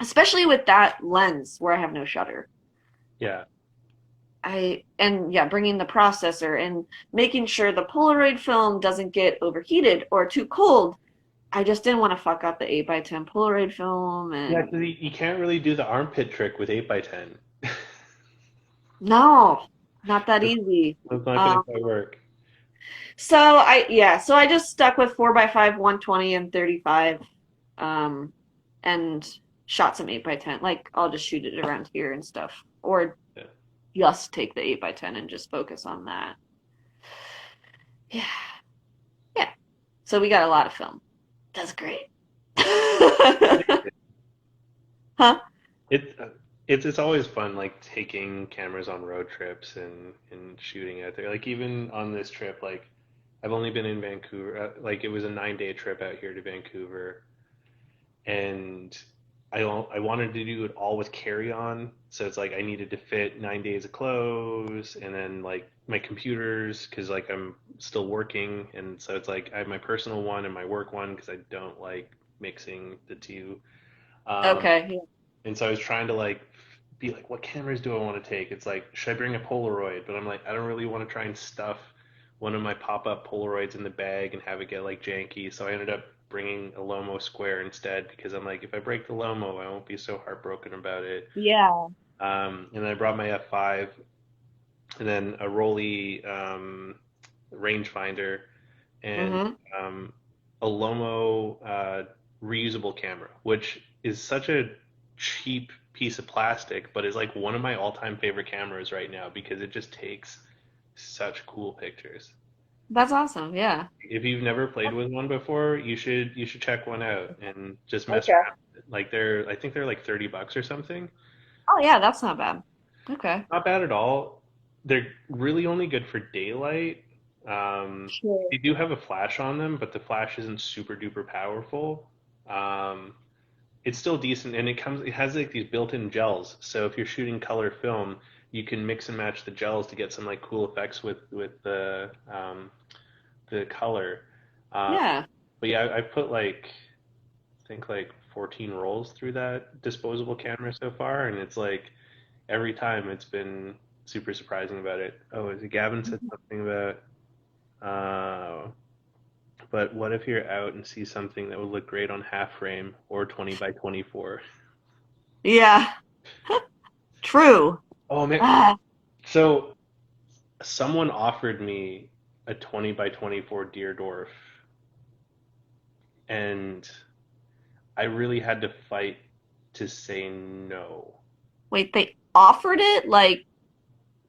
especially with that lens where I have no shutter. Yeah. And yeah, bringing the processor and making sure the Polaroid film doesn't get overheated or too cold. I just didn't want to fuck up the 8x10 Polaroid film Yeah, and 'cause you can't really do the armpit trick with 8x10. no, not that That's easy. that's not gonna Um, quite work. so I just stuck with 4x5, 120, and 35, um, and shot some 8x10. Like I'll just shoot it around here and stuff, or Yeah. just take the 8x10 and just focus on that. Yeah, yeah. So we got a lot of film. That's great. Huh? It it's always fun like taking cameras on road trips and shooting out there. Like even on this trip, like I've only been in Vancouver. Like it was a 9 day trip out here to Vancouver, and I wanted to do it all with carry on. So it's like I needed to fit 9 days of clothes, and then like my computers because like I'm still working, and so it's like I have my personal one and my work one because I don't like mixing the two. Um, Okay. Yeah. and so I was trying to like be like, what cameras do I want to take? It's like, should I bring a Polaroid? But I'm like, I don't really want to try and stuff one of my pop-up Polaroids in the bag and have it get like janky. So I ended up bringing a Lomo Square instead because I'm like, if I break the Lomo, I won't be so heartbroken about it. Yeah. And then I brought my F5 and then a Rolly rangefinder and Mm-hmm. um, a Lomo reusable camera, which is such a cheap piece of plastic, but is like one of my all-time favorite cameras right now because it just takes such cool pictures. That's awesome. Yeah. If you've never played with one before, you should check one out and just mess Okay. around with it. Like I think they're like $30 or something. Oh yeah, that's not bad. Okay. Not bad at all. They're really only good for daylight. Sure. They do have a flash on them, but the flash isn't super duper powerful. Um, it's still decent, and it has like these built-in gels. So if you're shooting color film, you can mix and match the gels to get some like cool effects with the color. Um, Yeah. but yeah, I put like I think like 14 rolls through that disposable camera so far, and it's like every time it's been super surprising about it. Oh, is it Gavin said something about but what if you're out and see something that would look great on half frame or 20 by 24? Yeah. True. Oh man, Ah. so someone offered me a 20 by 24 Deerdorf, and I really had to fight to say no. Wait, they offered it? Like,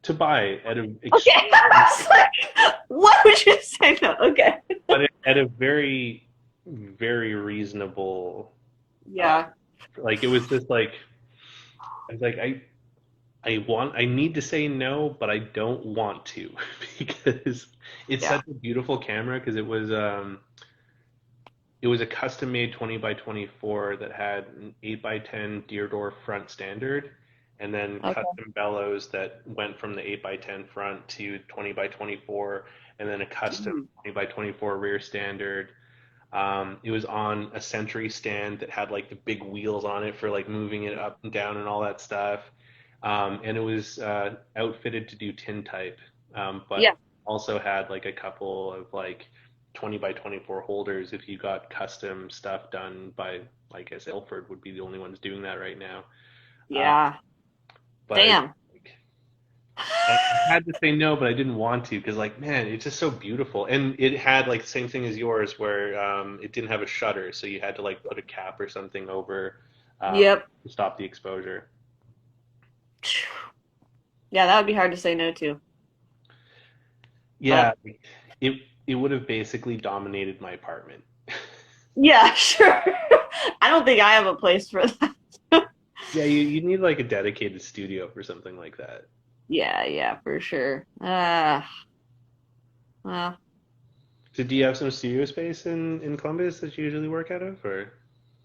To buy at a okay. I was like, what would you say no? Okay. but at a very very reasonable uh Yeah. like it was just like I was like I need to say no, but I don't want to because it's Yeah. such a beautiful camera because it was a custom made 20 by 24 that had an 8 by 10 Deerdorf front standard and then Okay. custom bellows that went from the 8 by 10 front to 20 by 24 and then a custom Mhm. 20 by 24 rear standard. It was on a Century stand that had like the big wheels on it for like moving it up and down and all that stuff. And it was outfitted to do tintype, Yeah. but also had like a couple of like 20 by 24 holders if you got custom stuff done by, I guess Ilford would be the only ones doing that right now. Uh, Yeah. but it's Damn. like, I had to say no, but I didn't want to because, like, man, it's just so beautiful. And it had like the same thing as yours, where it didn't have a shutter, so you had to like put a cap or something over Yep. to stop the exposure. Yeah, that would be hard to say no to. Yeah, But it would have basically dominated my apartment. yeah, sure. I don't think I have a place for that. Yeah, you need like a dedicated studio for something like that. Yeah, yeah, for sure. Well, So do you have some studio space in Columbus that you usually work out of, or?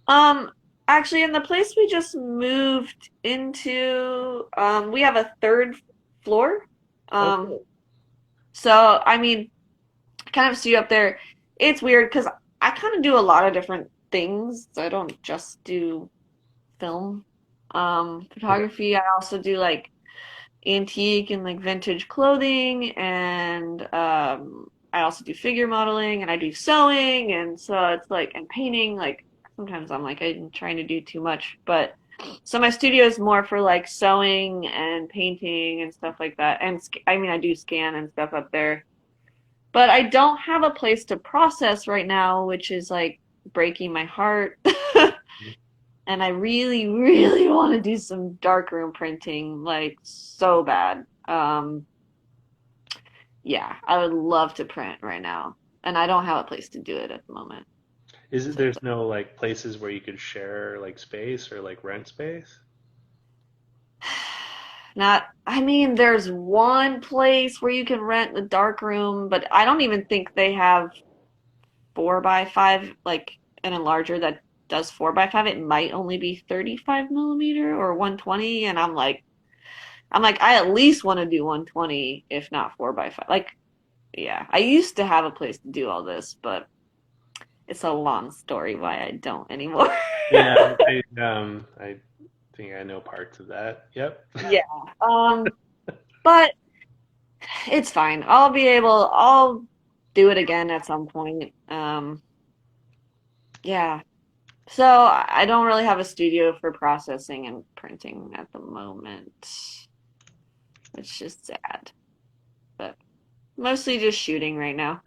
um, actually, in the place we just moved into, we have a third floor. Oh, Um, cool. so I mean, kind of studio up there. It's weird because I kind of do a lot of different things. I don't just do film, Okay. photography. I also do like antique and like vintage clothing, and I also do figure modeling, and I do sewing, and so it's like and painting. Like sometimes I'm like I'm trying to do too much, but so my studio is more for like sewing and painting and stuff like that. And I mean I do scan and stuff up there, but I don't have a place to process right now, which is like breaking my heart. and I really, really want to do some darkroom printing, like so bad. Yeah, I would love to print right now, and I don't have a place to do it at the moment. Is it So there's no like places where you could share like space or like rent space? not, I mean, there's one place where you can rent the dark room, but I don't even think they have 4x5, like an enlarger that does 4x5. It might only be 35 millimeter or 120, and I'm like, I at least want to do 120, if not 4x5. Like, yeah, I used to have a place to do all this, but it's a long story why I don't anymore. Yeah, I think I know parts of that. Yep. Yeah. Um, but it's fine. I'll do it again at some point. Yeah. So I don't really have a studio for processing and printing at the moment, which is sad, but mostly just shooting right now.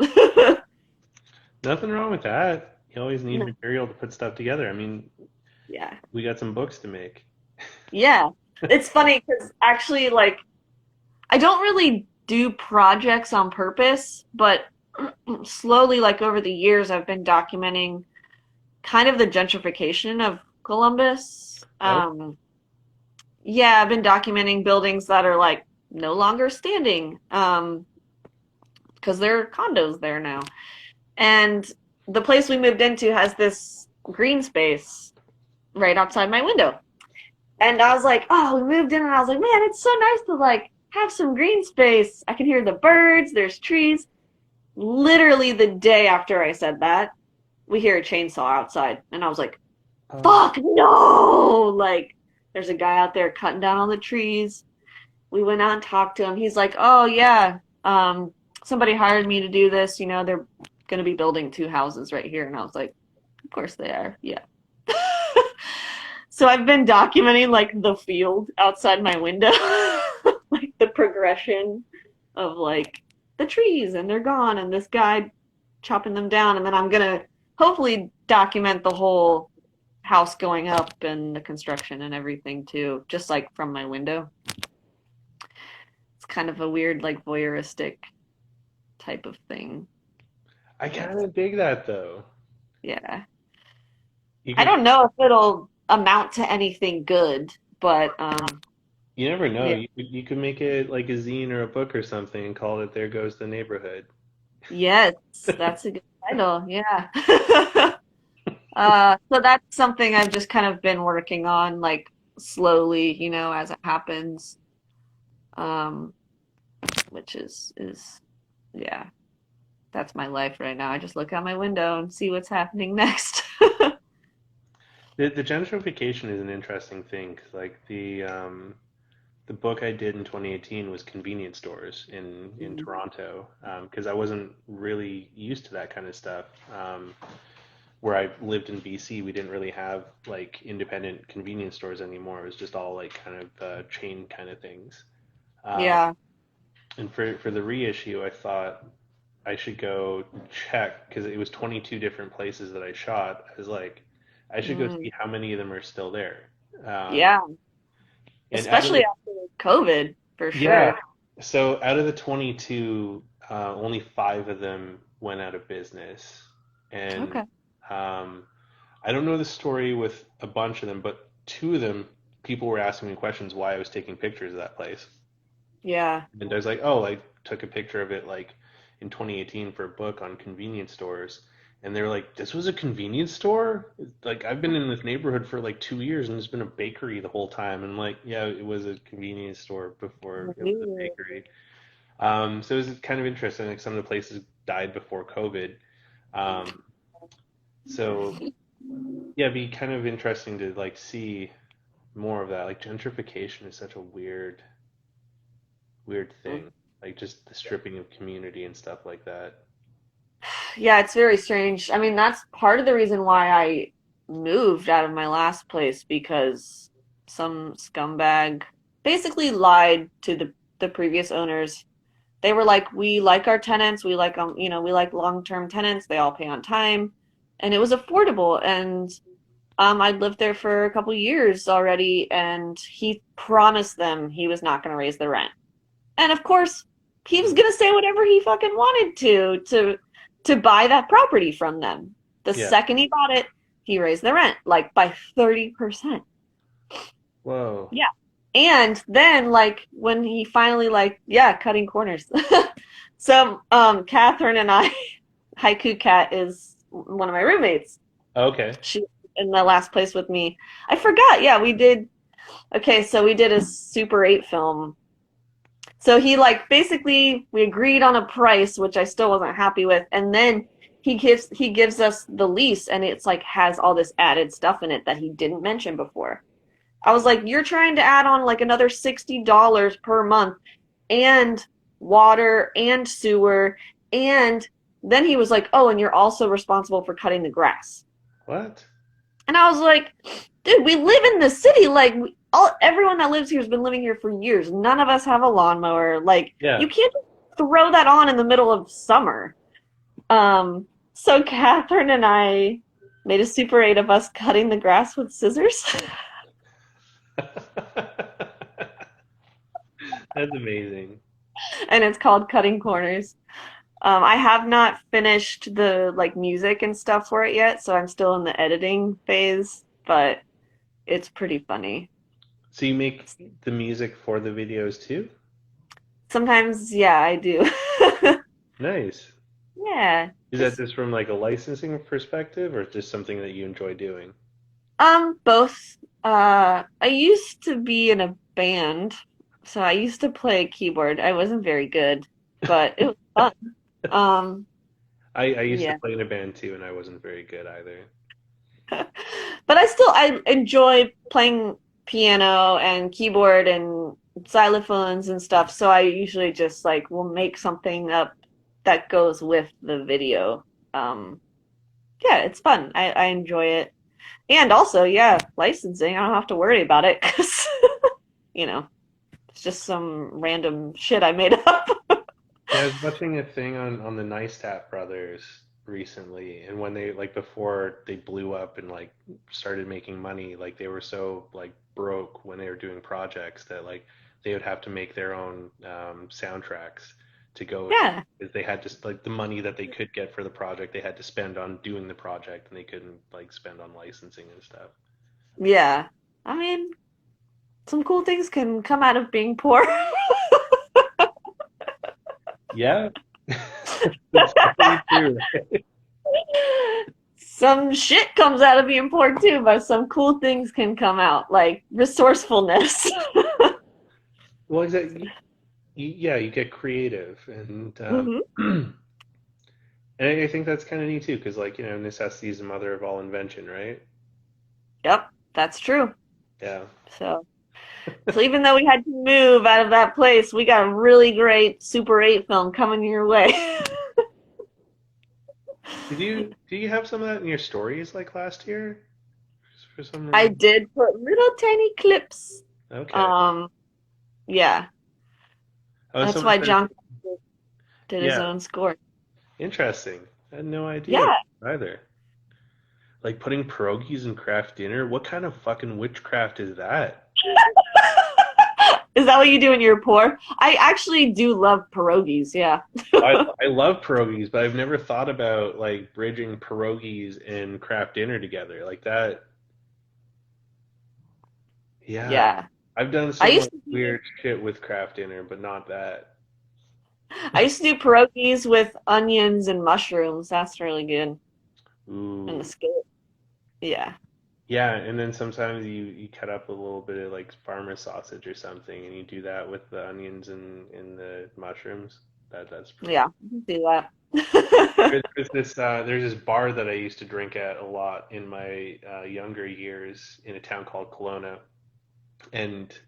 Nothing wrong with that. You always need material to put stuff together. I mean, Yeah. we got some books to make. Yeah. It's funny because actually, like, I don't really do projects on purpose, but slowly, like over the years, I've been documenting kind of the gentrification of Columbus. Oh, Yeah, I've been documenting buildings that are like no longer standing, because there are condos there now. And the place we moved into has this green space right outside my window. And I was like, oh, we moved in, and I was like, man, it's so nice to like have some green space. I can hear the birds, there's trees. Literally the day after I said that, we hear a chainsaw outside. And I was like, oh, fuck no! Like, there's a guy out there cutting down all the trees. We went out and talked to him. He's like, oh, yeah, somebody hired me to do this. They're going to be building two houses right here. And I was like, of course they are. Yeah. So I've been documenting like the field outside my window, like the progression of like the trees and they're gone and this guy chopping them down. And then I'm gonna hopefully document the whole house going up and the construction and everything too, just like from my window. It's kind of a weird, like voyeuristic type of thing. I But kind of dig that though. yeah. You I could, don't know if it'll amount to anything good, but you never know. yeah. You could make it like a zine or a book or something and call it "There Goes the Neighborhood." Yes, that's a good title. Yeah. So that's something I've just kind of been working on, like slowly, as it happens. Um, which is yeah, that's my life right now. I just look out my window and see what's happening next. The gentrification is an interesting thing 'cause like the book I did in 2018 was convenience stores in Toronto because I wasn't really used to that kind of stuff. Where I lived in BC, we didn't really have like independent convenience stores anymore. It was just all like kind of chain kind of things. Um, Yeah. and for the reissue, I thought I should go check because it was 22 different places that I shot. I was like, I should go Mm, see how many of them are still there. Um, yeah. and out of Especially the after COVID, for Yeah. sure. So out of the 22, only five of them went out of business. And Okay. um, I don't know the story with a bunch of them, but two of them, people were asking me questions why I was taking pictures of that place. Yeah. And I was like, oh, I took a picture of it like in 2018 for a book on convenience stores. And they were like, this was a convenience store? Like, I've been in this neighborhood for like 2 years and there's been a bakery the whole time. And like, yeah, it was a convenience store before it was a Weird. bakery. So it was kind of interesting. Like, some of the places died before COVID. Um, so yeah, it'd be kind of interesting to like see more of that. Like, gentrification is such a weird thing. Like, just the stripping of community and stuff like that. Yeah, it's very strange. I mean, that's part of the reason why I moved out of my last place because some scumbag basically lied to the previous owners. They were like, "We like our tenants. We like long-term tenants. They all pay on time." And it was affordable. And I'd lived there for a couple years already, and he promised them he was not going to raise the rent. And of course, he was Mm. going to say whatever he fucking wanted to buy that property from them. The Yeah. second he bought it, he raised the rent like by 30%. Whoa. Yeah. And then like when he finally like, yeah, cutting corners. So, Catherine and I, Haiku Cat is one of my roommates. Okay. She in the last place with me. I forgot. Yeah, we did. Okay, so we did a Super 8 film. So he like basically we agreed on a price, which I still wasn't happy with, and then he gives us the lease, and it's like has all this added stuff in it that he didn't mention before. I was like, you're trying to add on like another $60 per month and water and sewer. And then he was like, oh, and you're also responsible for cutting the grass. What? And I was like, dude, we live in the city. Like, everyone that lives here has been living here for years. None of us have a lawnmower. Like, Yeah. you can't throw that on in the middle of summer. So Catherine and I made a Super 8 of us cutting the grass with scissors. That's amazing. And it's called Cutting Corners. I have not finished the like music and stuff for it yet, so I'm still in the editing phase, but it's pretty funny. So you make the music for the videos too? Sometimes, yeah, I do. Nice. Yeah, Is that just just from like a licensing perspective or just something that you enjoy doing? both. I used to be in a band, so I used to play keyboard. I wasn't very good, but it was fun. Um, I used to yeah. play in a band too, and I wasn't very good either. But I enjoy playing piano and keyboard and xylophones and stuff. So I usually just like will make something up that goes with the video. Um, yeah, it's fun. I enjoy it. And also, yeah, licensing. I don't have to worry about it because, you know, it's just some random shit I made up. Yeah, I was watching a thing on the Neistat brothers recently, and when they like before they blew up and like started making money, like they were so like broke when they were doing projects that like they would have to make their own soundtracks to go with it. Yeah, Because they had just like the money that they could get for the project, they had to spend on doing the project, and they couldn't like spend on licensing and stuff. yeah. I mean, some cool things can come out of being poor. Yeah, that's totally true. Some shit comes out of being poor too, but some cool things can come out, like resourcefulness. Well, exactly. Yeah, you get creative, and Hmm. and I think that's kind of neat too, because like necessity is the mother of all invention, right? Yep, that's true. Yeah. So, so even though we had to move out of that place, we got a really great Super 8 film coming your way. Do you have some of that in your stories like last year? For some I reason. did put little tiny clips. Okay. Um, yeah, Oh, that's someone why said, John did his yeah, own score. interesting. I had no idea Yeah. either. Like putting pierogies in craft dinner. What kind of fucking witchcraft is that? Is that what you do when you're poor? I actually do love pierogies, yeah. I love pierogies, but I've never thought about like bridging pierogies and craft dinner together like that. Yeah, Yeah. I've done I some used like to do weird shit with craft dinner, but not that. I used to do pierogies with onions and mushrooms. That's really good. And the Ooh. skillet. Yeah. Yeah, and then sometimes you cut up a little bit of like farmer sausage or something, and you do that with the onions and the mushrooms. That's pretty. Yeah. I can do that. There's this bar that I used to drink at a lot in my younger years in a town called Kelowna, and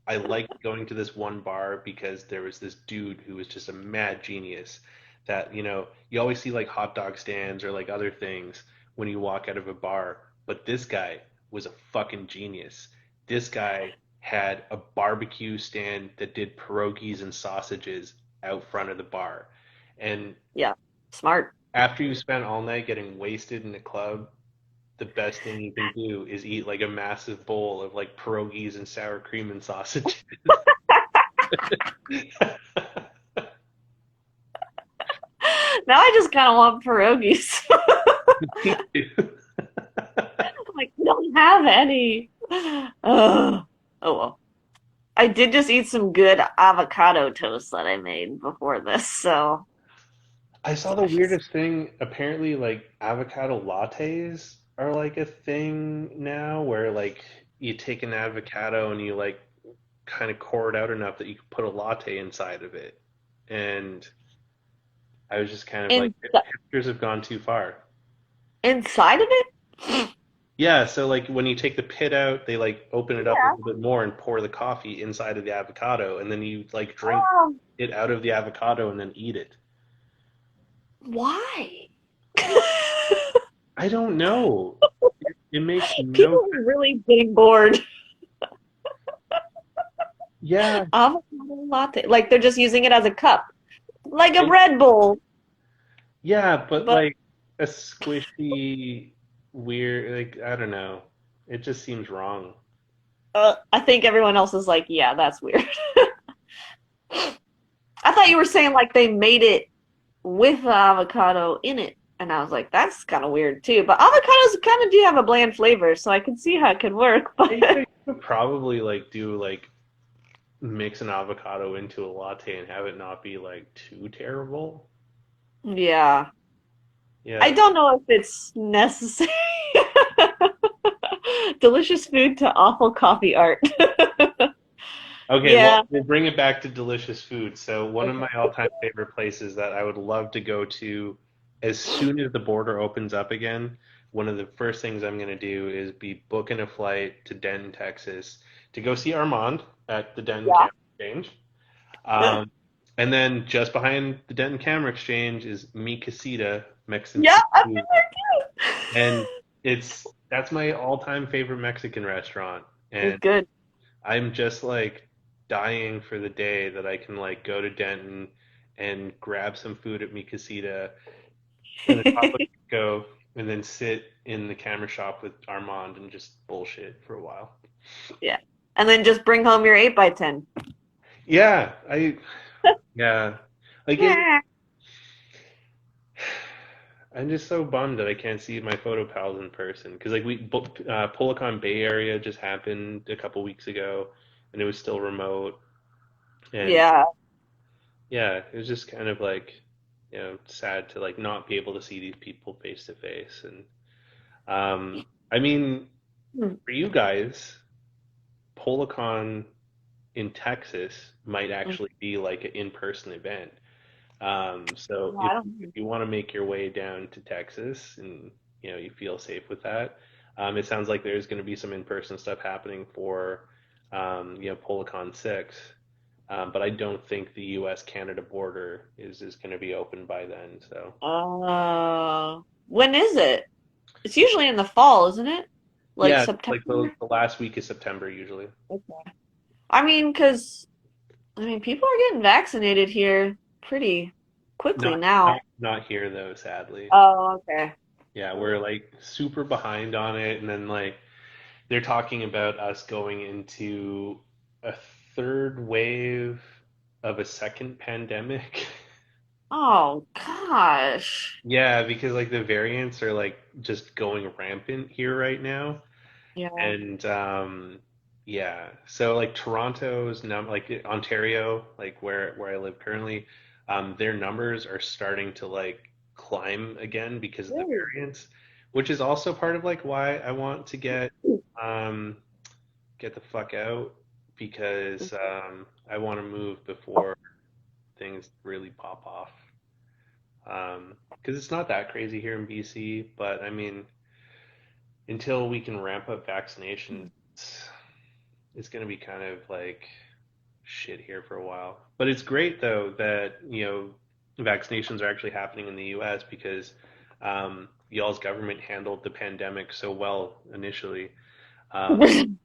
I liked going to this one bar because there was this dude who was just a mad genius that, you always see like hot dog stands or like other things when you walk out of a bar, but this guy was a fucking genius. This guy had a barbecue stand that did pierogies and sausages out front of the bar. And Yeah. Smart. after you spent all night getting wasted in the club, the best thing you can do is eat like a massive bowl of like pierogies and sour cream and sausages. Now I just kind of want pierogies. Me too. Like, we don't have any. Oh well. I did just eat some good avocado toast that I made before this, so I saw the delicious. weirdest thing. Apparently, like avocado lattes are like a thing now where like you take an avocado and you like kind of core it out enough that you can put a latte inside of it. And I was just kind of like, In hipsters have gone too far. inside of it? Yeah, so like when you take the pit out, they like open it up a Yeah. little bit more and pour the coffee inside of the avocado, and then you like drink Um, it out of the avocado and then eat it. why? I don't know. It makes no People are really getting bored. Yeah, Avocado latte. Like they're just using it as a cup. Like a it, Red Bull. yeah, but But like a squishy, weird, like I don't know. It just seems wrong. I think everyone else is like, yeah, that's weird. I thought you were saying like they made it with the avocado in it. And I was like, that's kind of weird too. But avocados kind of do have a bland flavor, so I can see how it could work. Yeah, But you could probably like do like mix an avocado into a latte and have it not be like too terrible. yeah, I Yeah. don't know if it's necessary. Delicious food to awful coffee art. Okay, well, Yeah. we'll bring it back to delicious food. So, one of my Okay. all-time favorite places that I would love to go to as soon as the border opens up again, one of the first things I'm going to do is be booking a flight to Denton, Texas to go see Armand at the Denton Yeah. Camera Exchange. Um, and then just behind the Denton Camera Exchange is Mi Casita Mexican Yeah, I've been seafood. there And that's my all-time favorite Mexican restaurant. too. It's And good. I'm just like dying for the day that I can like go to Denton and grab some food at Mi Casita and a Taco Go and then sit in the camera shop with Armand and just bullshit for a while. Yeah. And then just bring home your 8 by 10. Yeah, yeah. Like it, Yeah. I'm just so bummed that I can't see my photo pals in person because like we booked Pulacon Bay Area just happened a couple weeks ago and it was still remote and Yeah. yeah, it was just kind of like, sad to like not be able to see these people face to face. And I mean, Hmm. for you guys, Polacon in Texas might actually be like an in-person event. So No, if I don't if you want to make your way down to Texas and you feel safe with that, it sounds like there's going to be some in-person stuff happening for Polacon 6. But I don't think the U.S. Canada border is going to be open by then. So when is it? It's usually in the fall, isn't it? Like yeah, like the, September? the last week of September usually. Okay. I mean, people are getting vaccinated here pretty quickly Not now. not here though, sadly. Oh, okay. Yeah, we're like super behind on it, and then like they're talking about us going into a third wave of a second pandemic. Oh, gosh. Yeah, because like the variants are like just going rampant here right now. Yeah. And yeah, so like Toronto's like Ontario, like where I live currently, their numbers are starting to like climb again because of the Really? variants, which is also part of like why I want to um get the fuck out because I want to move before things really pop off. Because it's not that crazy here in BC, but I mean, until we can ramp up vaccinations, it's going to be kind of like shit here for a while. But it's great though that, vaccinations are actually happening in the US because y'all's government handled the pandemic so well initially. Um,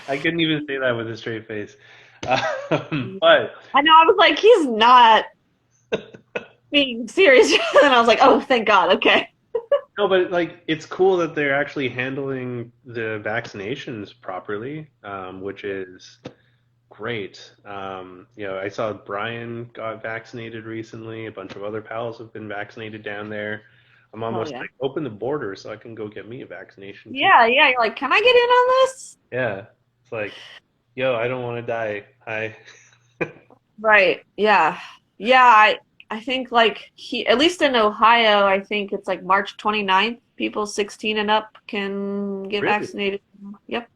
I couldn't even say that with a straight face. But I know, I was like, he's not being serious. And I was like, oh, thank God. Okay. no, but like it's cool that they're actually handling the vaccinations properly, which is great. I saw Brian got vaccinated recently. A bunch of other pals have been vaccinated down there. I'm Oh, almost yeah. like open the border so I can go get me a vaccination too. Yeah, yeah. You're like, can I get in on this? Yeah, it's like, yo, I don't want to die. Hi. Right. Yeah. Yeah, I think like at least in Ohio, I think it's like March 29th, people 16 and up can get Really? vaccinated. Yep.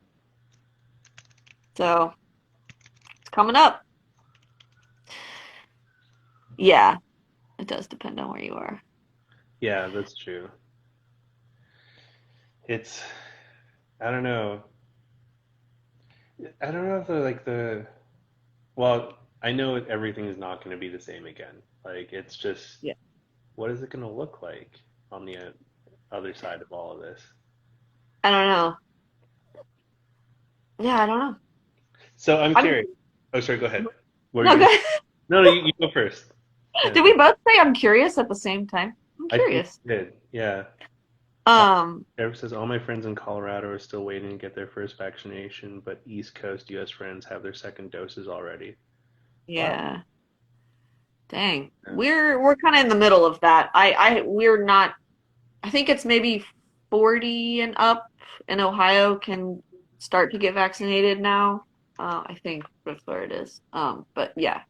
So it's coming up. Yeah, it does depend on where you are. Yeah, that's true. It's, I don't know. I don't know if well, I know everything is not going to be the same again. Like, it's just, Yeah. what is it going to look like on the other side of all of this? I don't know. Yeah, I don't know. So I'm I mean, curious. Oh, sorry, go ahead. What were you no, going to say? No, no, you go first. Yeah, did we both say I'm curious at the same time? I'm I think curious. you did. Yeah. Uh, Um, Eric says all my friends in Colorado are still waiting to get their first vaccination, but East Coast U.S. friends have their second doses already. Wow. yeah. Dang. Yeah. We're kind of in the middle of that. We're not. I think it's maybe 40 and up in Ohio can start to get vaccinated now. I think that's where it is. But yeah,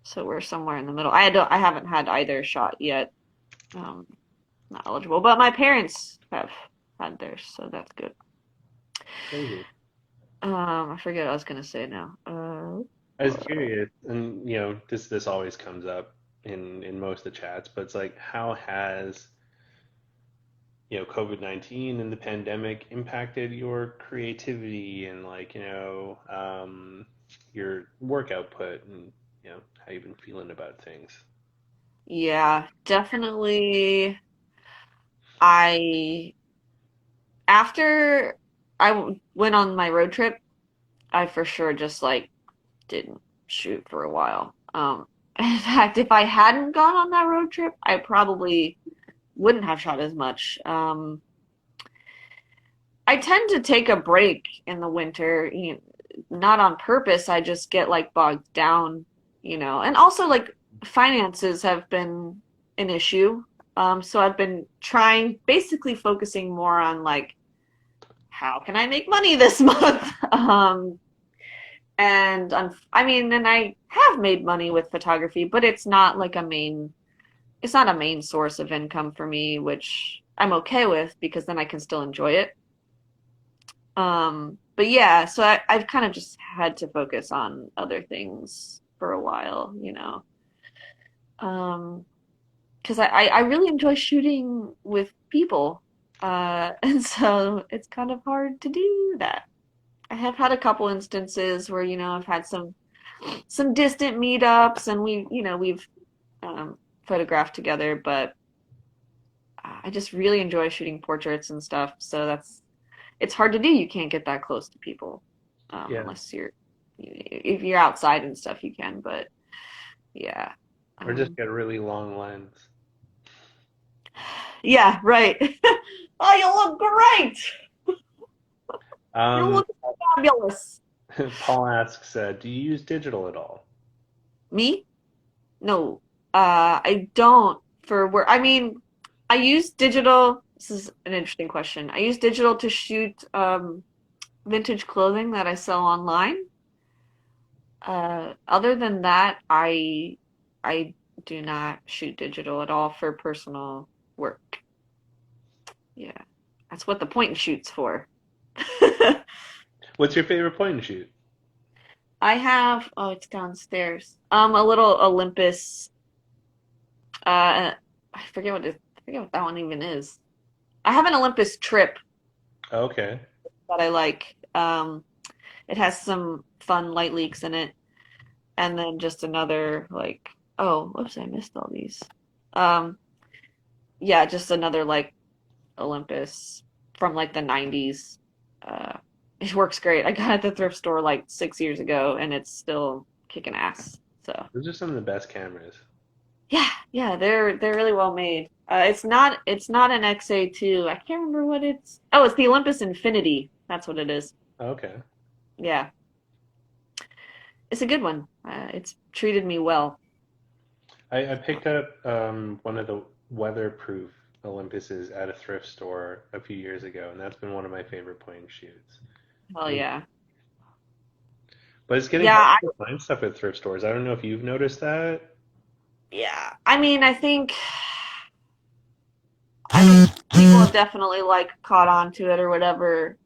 so we're somewhere in the middle. I haven't had either shot yet. Um, not eligible, but my parents have had theirs, so that's good. Crazy. I forget what I was gonna say now. I was curious, and this always comes up in most of the chats, but it's like, how has COVID-19 and the pandemic impacted your creativity and your work output and how you've been feeling about things? Yeah, definitely. I After went on my road trip, I for sure just like didn't shoot for a while. In fact, if I hadn't gone on that road trip, I probably wouldn't have shot as much. I tend to take a break in the winter, not on purpose. I just get like bogged down, and also like finances have been an issue. So I've been basically focusing more on like, how can I make money this month? I mean, and I have made money with photography, but it's not a main source of income for me, which I'm okay with because then I can still enjoy it. But yeah, so I've kind of just had to focus on other things for a while. Um, because I really enjoy shooting with people. And so it's kind of hard to do that. I have had a couple instances where, I've had some distant meetups and we've um, photographed together, but I just really enjoy shooting portraits and stuff. So it's hard to do. You can't get that close to people Yeah, unless if you're outside and stuff, you can. But yeah, or just um, get a really long lens. yeah, right. Oh, you look great. You Um, look fabulous. Paul asks, do you use digital at all? Me? No, I don't for work. I mean, I use digital. This is an interesting question. I use digital to shoot vintage clothing that I sell online. Other than that, I do not shoot digital at all for personal work. Yeah, that's what the point and shoot's for. What's your favorite point and shoot? Oh, it's downstairs. A little Olympus. I forget what that one even is. I have an Olympus trip Okay. that I like. It has some fun light leaks in it, and then just another like, oh, whoops, I missed all these. Um, yeah, just another like Olympus from like the 90s. It works great. I got it at the thrift store like 6 years ago, and it's still kicking ass. So Those are some of the best cameras. yeah, yeah, they're really well made. It's not an XA2. I can't remember what it's. Oh, it's the Olympus Infinity. That's what it is. Okay. Yeah, it's a good one. It's treated me well. I picked up one of the weatherproof Olympuses at a thrift store a few years ago, and that's been one of my favorite point and shoots. Hell Mm. yeah. But it's getting hard Yeah, to find stuff at thrift stores. I don't know if you've noticed that. yeah. I think people have definitely like caught on to it or whatever.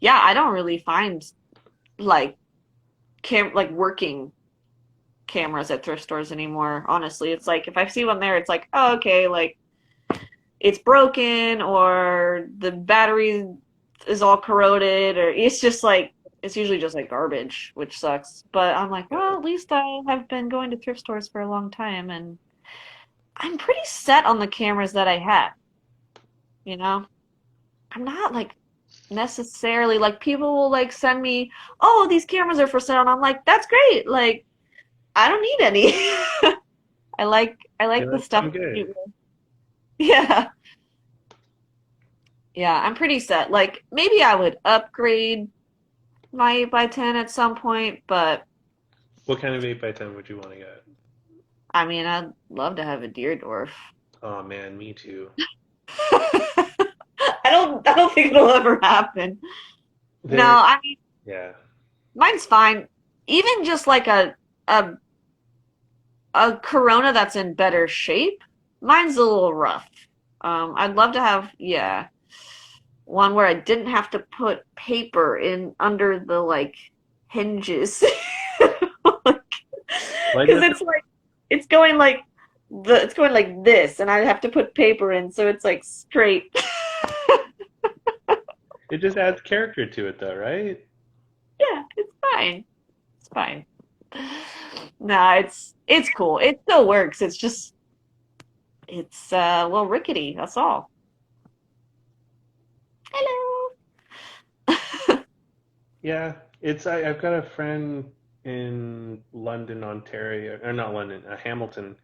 Yeah, I don't really find like like working cameras at thrift stores anymore, honestly. It's like if I see one there, it's like, oh, okay, like it's broken or the battery is all corroded or it's just like it's usually just like garbage, which sucks. But I'm like, Yeah. well, at least I have been going to thrift stores for a long time and I'm pretty set on the cameras that I have, you know? I'm not like necessarily like people will like send me, oh, these cameras are for sale, and I'm like, that's great. Like, I don't need any. I like They the like stuff sound I shoot good. with. Yeah. Yeah, I'm pretty set. Like maybe I would upgrade my 8x10 at some point, but What kind of 8x10 would you want to get? I mean, I'd love to have a deer dwarf. Oh man, me too. I don't think it'll ever happen. No, They're I mean yeah. mine's fine. Even just like a a Corona that's in better shape. Mine's a little rough. I'd love to have, yeah, one where I didn't have to put paper in under the like hinges. Why Because does it's like it's going like this, and I have to put paper in, so it's like straight. it just adds character to it though, right? Yeah, it's fine. It's fine. Nah, it's cool. It still works. It's just it's a little rickety. That's all. Hello. Yeah, I've got a friend in London, Ontario, or not London, Hamilton,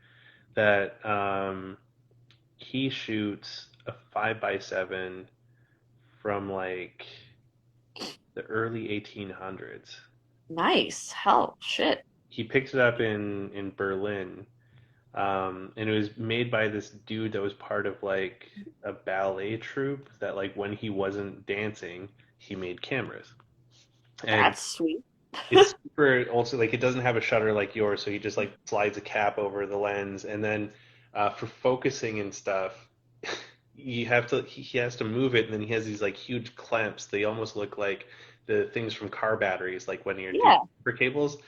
that he shoots a 5x7 from like the early 1800s. Nice. Hell, shit. He picked it up in Berlin, and it was made by this dude that was part of like a ballet troupe that like when he wasn't dancing, he made cameras. And That's sweet. it's super also like it doesn't have a shutter like yours, so he just like slides a cap over the lens, and then for focusing and stuff, he has to move it, and then he has these like huge clamps. They almost look like the things from car batteries, like when you're doing Yeah, for cables.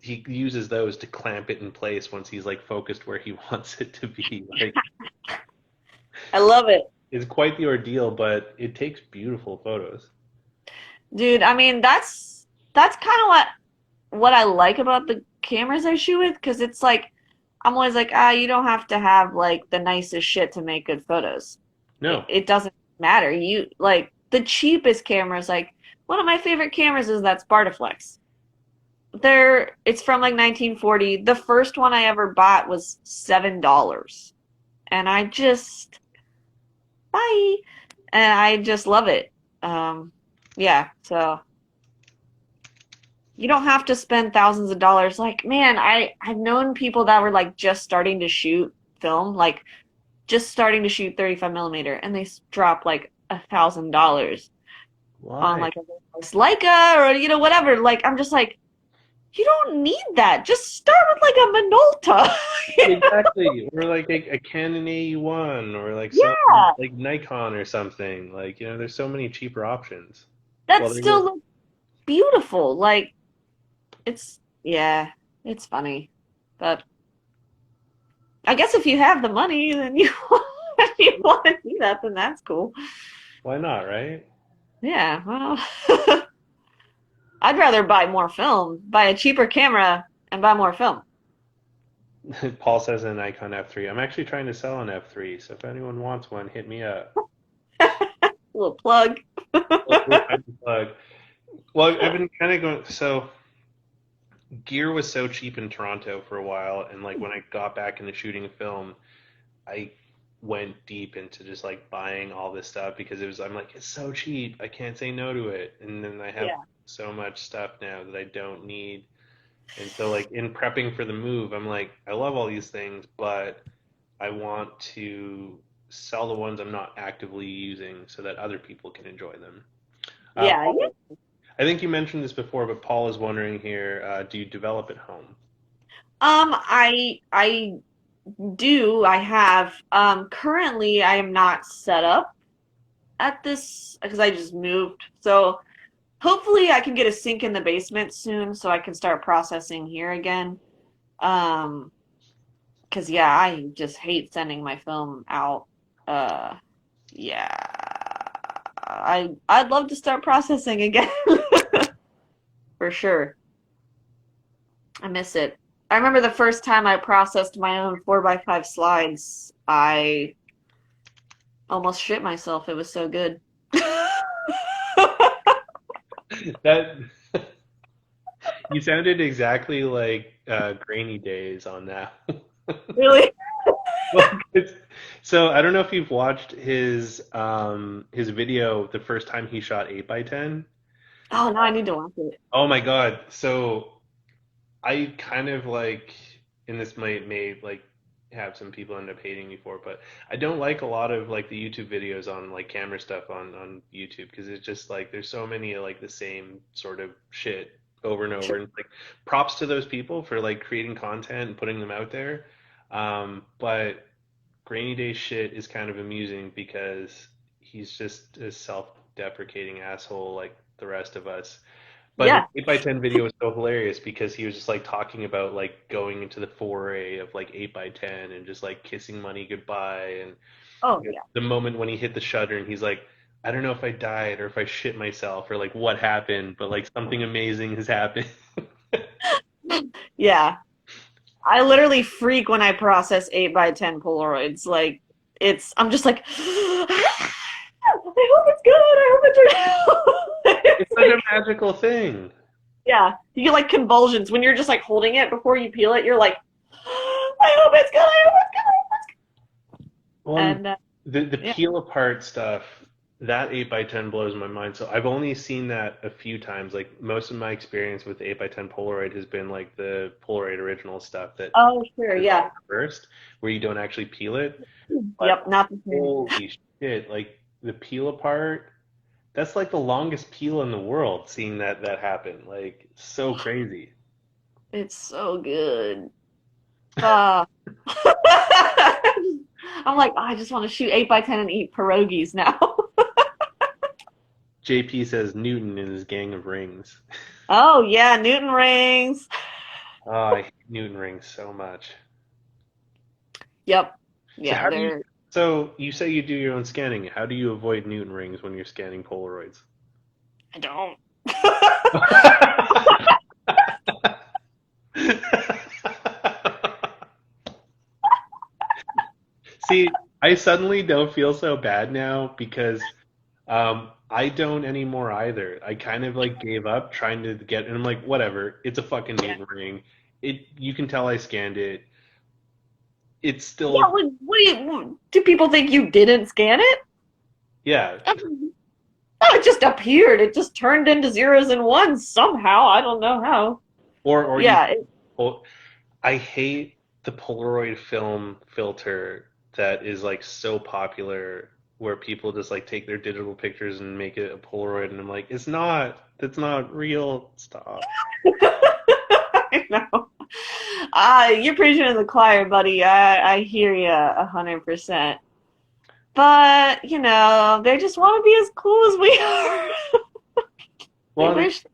He uses those to clamp it in place once he's like focused where he wants it to be. Like I love it. it's quite the ordeal, but it takes beautiful photos. Dude, I mean, that's kind of what I like about the cameras I shoot with, because it's like I'm always like, ah, you don't have to have like the nicest shit to make good photos. It, No, it doesn't matter. You like the cheapest cameras, like one of my favorite cameras is that Spartaflex. It's from like 1940. The first one I ever bought was $7. And bye. And I just love it. Um, yeah, so you don't have to spend thousands of dollars. Like, man, I've known people that were like just starting to shoot film, like just starting to shoot 35 millimeter, and they drop like $1,000 on why? like a nice Leica or whatever. Like, I'm just like, you don't need that. Just start with like a Minolta. Exactly. Or like a Canon AE1 or like some Yeah, like Nikon or something. Like, there's so many cheaper options. that Well, they still work. looks beautiful. Like, yeah, it's funny, but I guess if you have the money, then if you want to do that, then that's cool. Why not, right? Yeah, well, I'd rather buy more film, buy a cheaper camera, and buy more film. Paul says an Nikon F3. I'm actually trying to sell an F3, so if anyone wants one, hit me up. Little plug. We're trying to plug. Well, I've been kind of going. So gear was so cheap in Toronto for a while, and like when I got back into shooting film, I went deep into just like buying all this stuff because it was. I'm like, it's so cheap, I can't say no to it. And then I have Yeah. so much stuff now that I don't need. And so like in prepping for the move, I'm like, I love all these things, but I want to sell the ones I'm not actively using so that other people can enjoy them. Yeah, yeah. Paul, I think you mentioned this before, but Paul is wondering here, do you develop at home? I do. I have. Currently I am not set up at this because I just moved. So hopefully I can get a sink in the basement soon so I can start processing here again. Um, because yeah, I just hate sending my film out. Uh, yeah. I'd love to start processing again for sure. I miss it. I remember the first time I processed my own 4x5 slides. I almost shit myself. It was so good. That you sounded exactly like Grainy Days on that. Really? Well, so I don't know if you've watched his video the first time he shot 8x10. Oh, now I need to watch it. Oh my God. So I kind of like, and this may like have some people end up hating me for, it, but I don't like a lot of like the YouTube videos on like camera stuff on YouTube because it's just like there's so many like the same sort of shit over and over. Sure. And like props to those people for like creating content and putting them out there. But Grainy Day shit is kind of amusing because he's just a self-deprecating asshole like the rest of us. But his Yeah. 8x10 video was so hilarious because he was just like talking about like going into the foray of like 8x10 and just like kissing money goodbye and Oh, you know, yeah. the moment when he hit the shutter and he's like, I don't know if I died or if I shit myself or like what happened, but like something amazing has happened. Yeah. I literally freak when I process 8x10 Polaroids. Like, I'm just like, I hope it's good. I hope it's real. It's It's such a like, magical thing. yeah. You get like convulsions when you're just like holding it before you peel it. You're like, I hope it's good. I hope it's good. Well, And the yeah. peel apart stuff, that 8x10 blows my mind. So I've only seen that a few times. Like most of my experience with 8x10 Polaroid has been like the Polaroid original stuff that Oh, sure. is Yeah. reversed, where you don't actually peel it. But Yep. Not the same. holy shit, like the peel apart, that's like the longest peel in the world, seeing that happen. Like so crazy. It's so good. Uh, I'm like, I just want to shoot 8x10 and eat pierogies now. JP says Newton and his gang of rings. Oh yeah, Newton rings. Oh, I hate Newton rings so much. Yep. So Yeah, how do you? they're. So you say you do your own scanning. How do you avoid Newton rings when you're scanning Polaroids? I don't. See, I suddenly don't feel so bad now because I don't anymore either. I kind of like gave up trying to get, and I'm like, whatever. It's a fucking Yeah. Newton ring. You can tell I scanned it. It's still Yeah. a, What do you? Do people think you didn't scan it? yeah. No, it just appeared. It just turned into zeros and ones somehow. I don't know how. Or you, Yeah. well, I hate the Polaroid film filter that is like so popular where people just like take their digital pictures and make it a Polaroid and I'm like, it's not, that's not real. Stop. I know. You're preaching to the choir, buddy. I hear you 100%. But, they just want to be as cool as we are. They Well, I mean, wish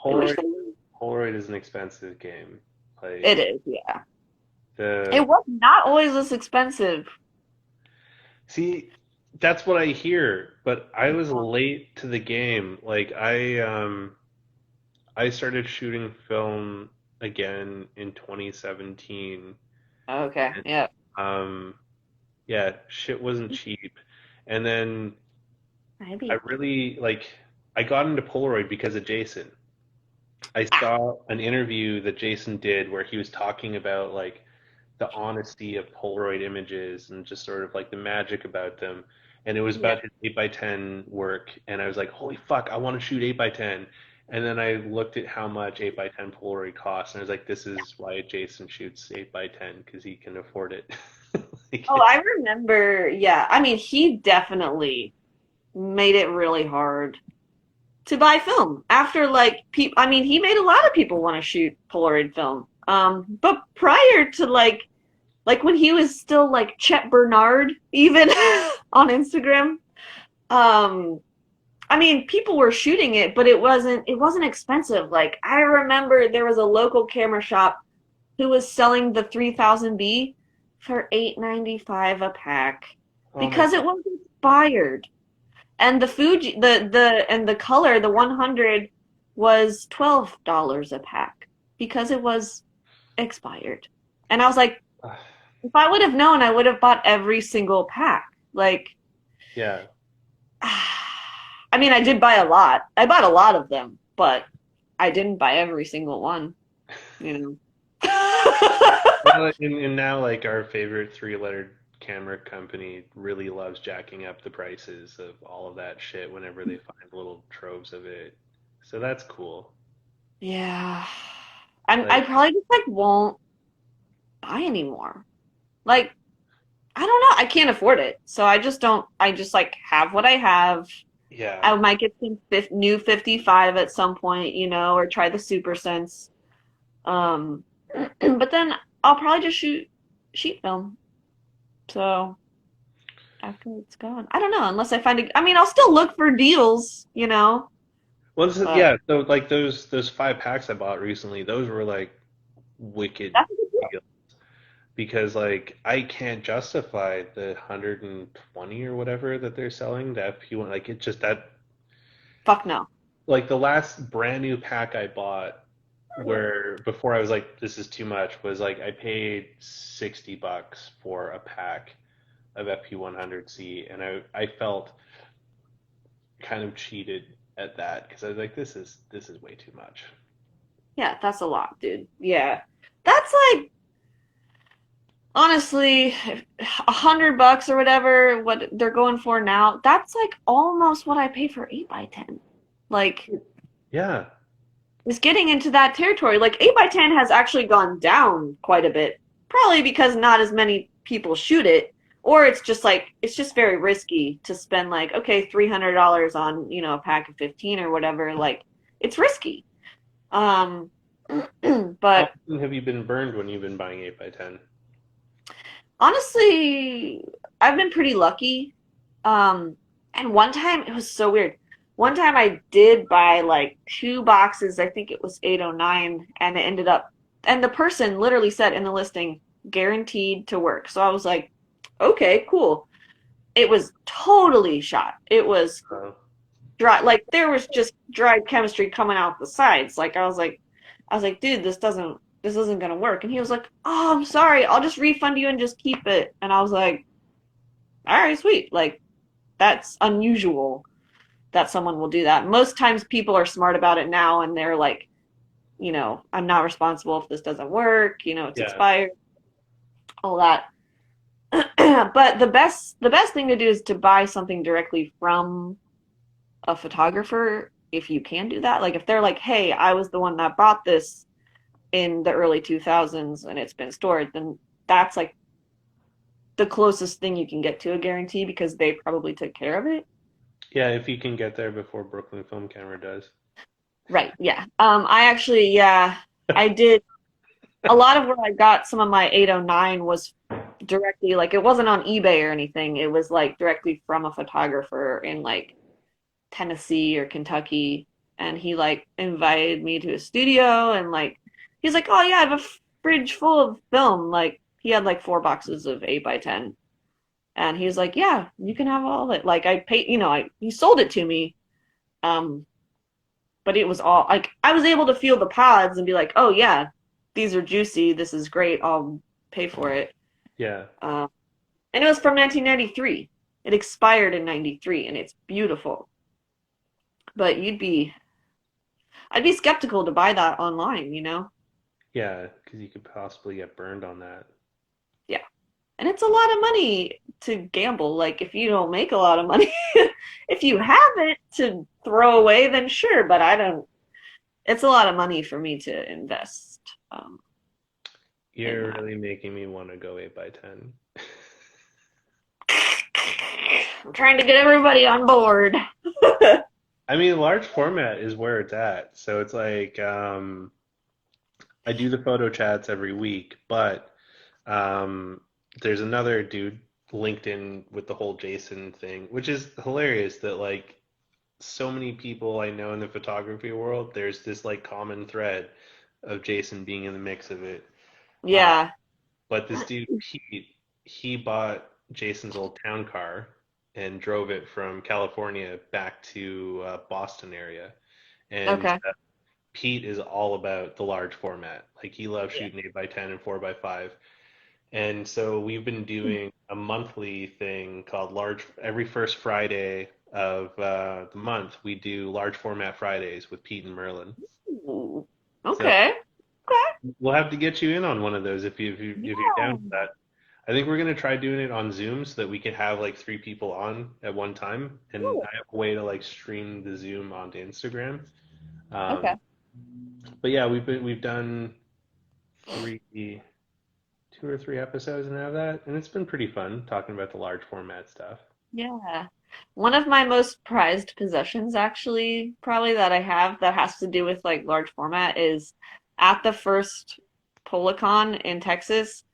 they wish Polaroid they were. Polaroid is an expensive game. It Like is, yeah. the It was not always this expensive. see, that's what I hear, but I was late to the game. Like I started shooting film again in 2017. Okay, yeah. Um, yeah, shit wasn't cheap. And then I Maybe. really like. I got into Polaroid because of Jason. I Ah, saw an interview that Jason did where he was talking about like the honesty of Polaroid images and just sort of like the magic about them. And it was yeah. about his 8 by 10 work. And I was like, holy fuck, I want to shoot 8 by 10. And then I looked at how much 8 by 10 Polaroid costs. And I was like, this is why Jason shoots 8 by 10 because he can afford it. Oh, Like, I remember. Yeah. I mean, he definitely made it really hard to buy film after like people. I mean, he made a lot of people want to shoot Polaroid film. But prior to like when he was still like Chet Bernard, even on Instagram, um, I mean, people were shooting it, but it wasn't expensive. Like I remember there was a local camera shop who was selling the 3000B for 8.95 a pack oh my because it was expired. And the Fuji and the color, the 100 was $12 a pack because it was expired. And I was like, God. if I would have known, I would have bought every single pack. Like Yeah. I mean, I did buy a lot. I bought a lot of them, but I didn't buy every single one, you know. Well, and now like our favorite three-lettered camera company really loves jacking up the prices of all of that shit whenever they find little troves of it. So that's cool. Yeah. I Like, probably just like won't buy anymore. Like, I don't know. I can't afford it. So I just don't, I just like have what I have. yeah, I might get some new 55 at some point, or try the Super Sense. Um, but then I'll probably just shoot sheet film. So after it's gone, I don't know, unless I find I mean, I'll still look for deals. well, But yeah. So like those 5 packs I bought recently, those were like wicked that's a good deal. deals because like I can't justify the 120 or whatever that they're selling the FP1. Like it just that Fuck no. like the last brand new pack I bought where before I was like, this is too much, was like I paid $60 for a pack of FP100C, and I felt kind of cheated at that because I was like, this is way too much. Yeah, that's a lot, dude. Yeah. That's like honestly, $100 or whatever, what they're going for now, that's like almost what I pay for 8 by 10. Like, Yeah, it's getting into that territory. Like 8 by 10 has actually gone down quite a bit, probably because not as many people shoot it, or it's just like it's just very risky to spend like okay, $300 on, a pack of 15 or whatever. Like it's risky. Um, how but often have you been burned when you've been buying 8 by 10? honestly, I've been pretty lucky. And one time it was so weird. One time I did buy like two boxes, I think it was 809, and it ended up, and the person literally said in the listing, guaranteed to work. So I was like, okay, cool. It was totally shot. It was Uh, dry, like there was just dry chemistry coming out the sides. Like I was like, dude, this isn't gonna work. And he was like, oh, I'm sorry, I'll just refund you and just keep it. And I was like, all right, sweet. Like that's unusual that someone will do that. Most times people are smart about it now and they're like, I'm not responsible if this doesn't work, it's yeah, expired, all that. But the best thing to do is to buy something directly from a photographer if you can do that. Like if they're like, "Hey, I was the one that bought this in the early 2000s and it's been stored," then that's like the closest thing you can get to a guarantee because they probably took care of it. yeah. If you can get there before Brooklyn Film Camera does. Right, yeah. I actually, yeah, I did a lot of where I got some of my 809 was directly like it wasn't on eBay or anything. It was like directly from a photographer in like Tennessee or Kentucky, and he like invited me to his studio and like he's like, "Oh yeah, I have a fridge full of film." Like he had like 4 boxes of 8 by 10. And he's like, "Yeah, you can have all of it." Like I paid, he sold it to me. Um but it was all like I was able to feel the pods and be like, "Oh yeah, these are juicy. This is great. I'll pay for it." Yeah. Um, and it was from 1993. It expired in 93 and it's beautiful. But I'd be skeptical to buy that online, you know? Yeah, because you could possibly get burned on that. Yeah. And it's a lot of money to gamble. Like, if you don't make a lot of money, if you have it to throw away, then sure, but I don't, it's a lot of money for me to invest in You're that. really making me want to go 8 by 10. I'm trying to get everybody on board. I mean, large format is where it's at. So it's like I do the photo chats every week, but um, there's another dude linked in with the whole Jason thing, which is hilarious that like so many people I know in the photography world, there's this like common thread of Jason being in the mix of it. Uh, Yeah. but this dude Pete, he bought Jason's old town car and drove it from California back to Boston area. And Okay. Pete is all about the large format. Like he loves Yeah. shooting 8 by 10 and 4 by 5. And so we've been doing a monthly thing called large, every first Friday of the month, we do large format Fridays with Pete and Merlin. Ooh. So Okay. Okay. we'll have to get you in on one of those if you're down Yeah. for that. I think we're gonna try doing it on Zoom so that we can have like 3 people on at one time, and Ooh. I have a way to like stream the Zoom onto Instagram. Um, Okay. but yeah, we've done three, 2 or 3 episodes now of that, and it's been pretty fun talking about the large format stuff. Yeah. One of my most prized possessions, actually, probably that I have that has to do with like large format is at the first Policon in Texas,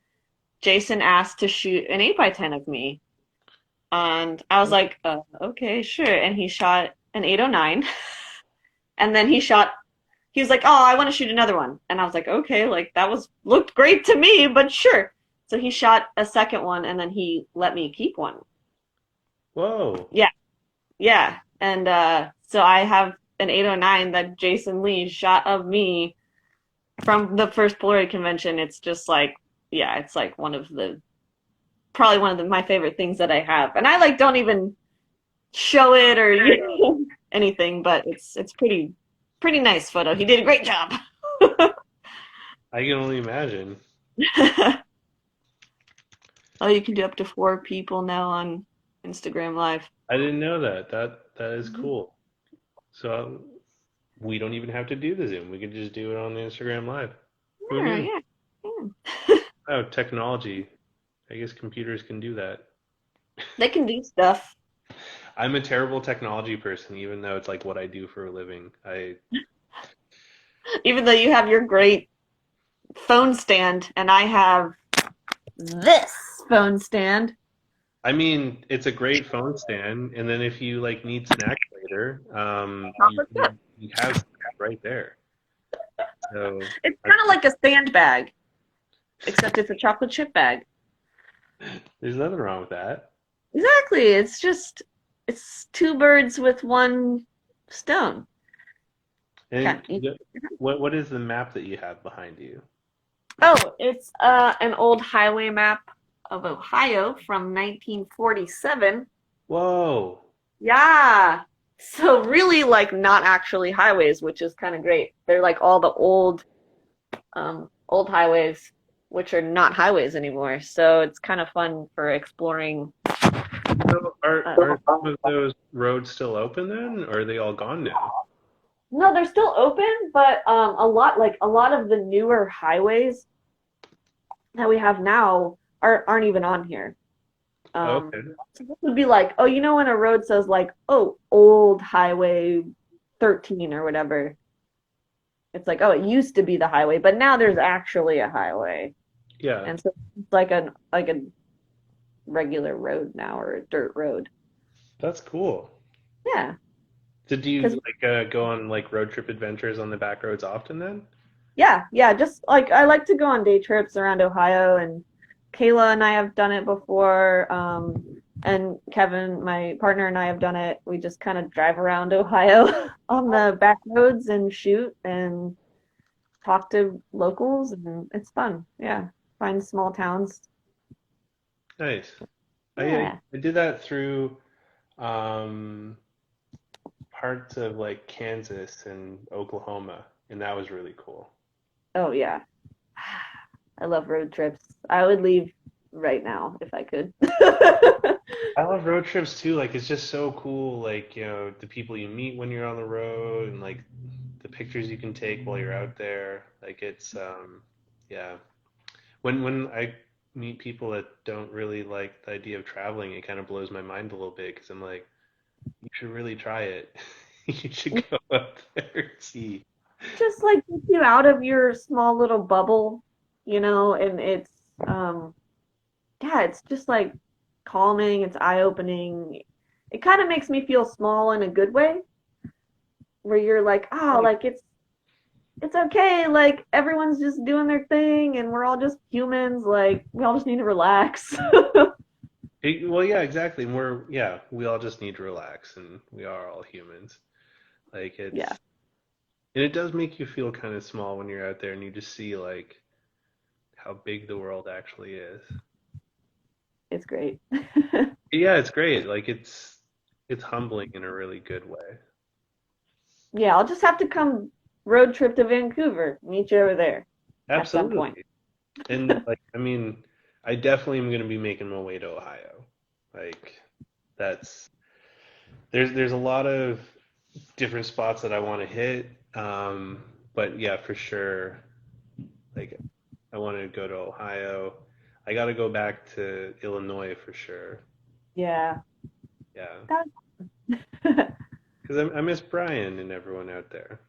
Jason asked to shoot an 8 by 10 of me. And I was like, okay, sure. And he shot an 809. And then he was like, oh, I want to shoot another one. And I was like, okay, like that looked great to me, but sure. So he shot a second one and then he let me keep one. Whoa. Yeah. Yeah. And so I have an 809 that Jason Lee shot of me from the first Polaroid convention. It's just like, yeah, it's like probably one of my favorite things that I have. And I like don't even show it or anything, but it's pretty nice photo. He did a great job. I can only imagine. Oh, you can do up to 4 people now on Instagram Live. I didn't know that. That is Mhm. cool. So we don't even have to do the Zoom. We can just do it on the Instagram Live. Who Yeah, knew? yeah, yeah. Oh, technology. I guess computers can do that. They can do stuff. I'm a terrible technology person, even though it's like what I do for a living. Even though you have your great phone stand and I have this phone stand. I mean, it's a great phone stand, and then if you like need snacks later, Chocolate chip. you have snacks right there. So It's I, kind of like a sandbag, except it's a chocolate chip bag. there's nothing wrong with that. Exactly. It's two birds with one stone. And Okay. what is the map that you have behind you? Oh, it's an old highway map of Ohio from 1947. Whoa. Yeah. So really like not actually highways, which is kind of great. They're like all the old highways which are not highways anymore. So it's kind of fun for exploring. So uh, are some of those roads still open then, or are they all gone now? No, they're still open, but a lot of the newer highways that we have now aren't even on here. Okay. So this would be like, oh, you know when a road says like, oh, old highway 13 or whatever. It's like, oh, it used to be the highway, but now there's actually a highway. Yeah, And so it's like a regular road now or a dirt road. that's cool. Yeah. Did you Because like go on like road trip adventures on the back roads often then? yeah, just like I like to go on day trips around Ohio and Kayla and I have done it before. And Kevin, my partner, and I have done it. We just kind of drive around Ohio on the back roads and shoot and talk to locals, and it's fun. Yeah, find small towns. Nice. Yeah. I did that through um, parts of like Kansas and Oklahoma, and that was really cool. Oh yeah. I love road trips. I would leave right now if I could. I love road trips too. Like it's just so cool. Like, the people you meet when you're on the road and like the pictures you can take while you're out there. Like yeah. When I meet people that don't really like the idea of traveling, it kind of blows my mind a little bit because I'm like, you should really try it. You should go up there and see. Just like gets you out of your small little bubble, and it's um yeah, it's just like calming, it's eye-opening. It kind of makes me feel small in a good way, where you're like, oh, like it's okay, like everyone's just doing their thing and we're all just humans, like we all just need to relax. Well, yeah, exactly. And we all just need to relax, and we are all humans. Like Yeah, and it does make you feel kind of small when you're out there and you just see like how big the world actually is. it's great. Yeah, it's great. Like it's humbling in a really good way. Yeah, I'll just have to come road trip to Vancouver, meet you over there at some point. Absolutely. And like, I mean, I definitely am going to be making my way to Ohio. Like that's there's a lot of different spots that I want to hit. But yeah, for sure. Like I want to go to Ohio. I got to go back to Illinois for sure. Yeah. Yeah, That because I miss Brian and everyone out there.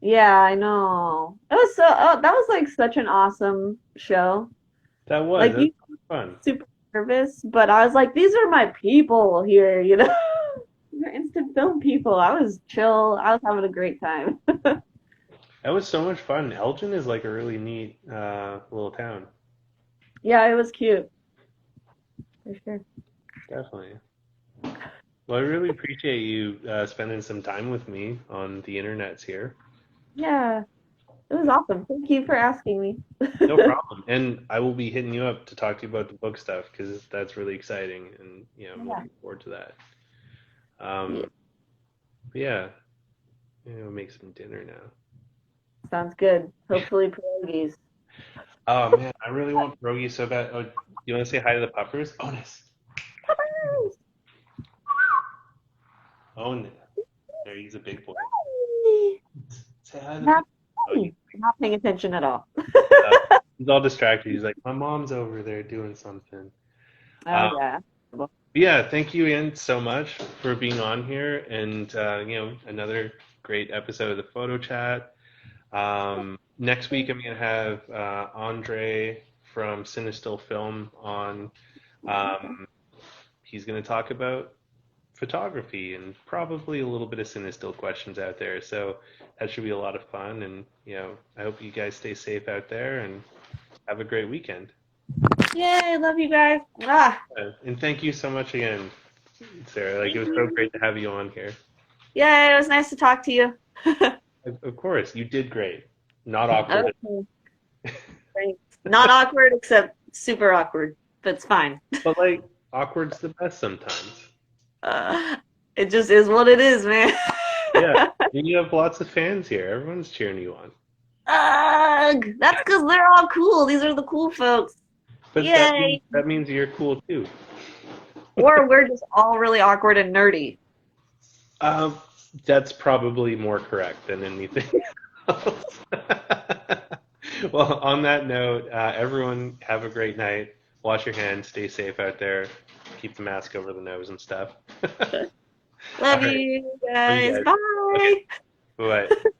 Yeah, I know. That was like such an awesome show. Like That you was fun. super nervous, but I was like, these are my people here. They're instant film people. I was chill. I was having a great time. That was so much fun. Elgin is like a really neat little town. Yeah, it was cute for sure. Definitely. Well, I really appreciate you spending some time with me on the internets here. Yeah, it was awesome. Thank you for asking me. No problem. And I will be hitting you up to talk to you about the book stuff because that's really exciting, and I'm Yeah. looking forward to that. Yeah, Um, but yeah, I'll make some dinner now. sounds good. Hopefully pierogies. Oh man, I really want pierogi so bad. Oh, you want to say hi to the puppers? Onus. Own. There, he's a big boy. Say hi to the Not, puppers. Oh, not paying attention at all. uh, he's all distracted. He's like, my mom's over there doing something. Oh Um, yeah. yeah, thank you, Ian, so much for being on here, and another great episode of the Photo Chat. Next week, I'm gonna have Andre from Cinestill Film on. Um, he's gonna talk about photography and probably a little bit of Cinestill questions out there. So that should be a lot of fun, and I hope you guys stay safe out there and have a great weekend. Yay, love you guys. Ah, And thank you so much again, Sarah. Like it thank was so you. great to have you on here. Yay, it was nice to talk to you. Of course, you did great. Not awkward. Okay, thanks. Not awkward, except super awkward, but it's fine. But like awkward's the best sometimes. Uh, it just is what it is, man. Yeah. And you have lots of fans here. Everyone's cheering you on. Ugh, that's because they're all cool. These are the cool folks. But Yay. that means you're cool too. Or we're just all really awkward and nerdy. Um, that's probably more correct than anything else. Well, on that note, everyone have a great night. Wash your hands, stay safe out there, keep the mask over the nose and stuff. All Love right. you Love you guys. guys. Okay. Bye. Bye.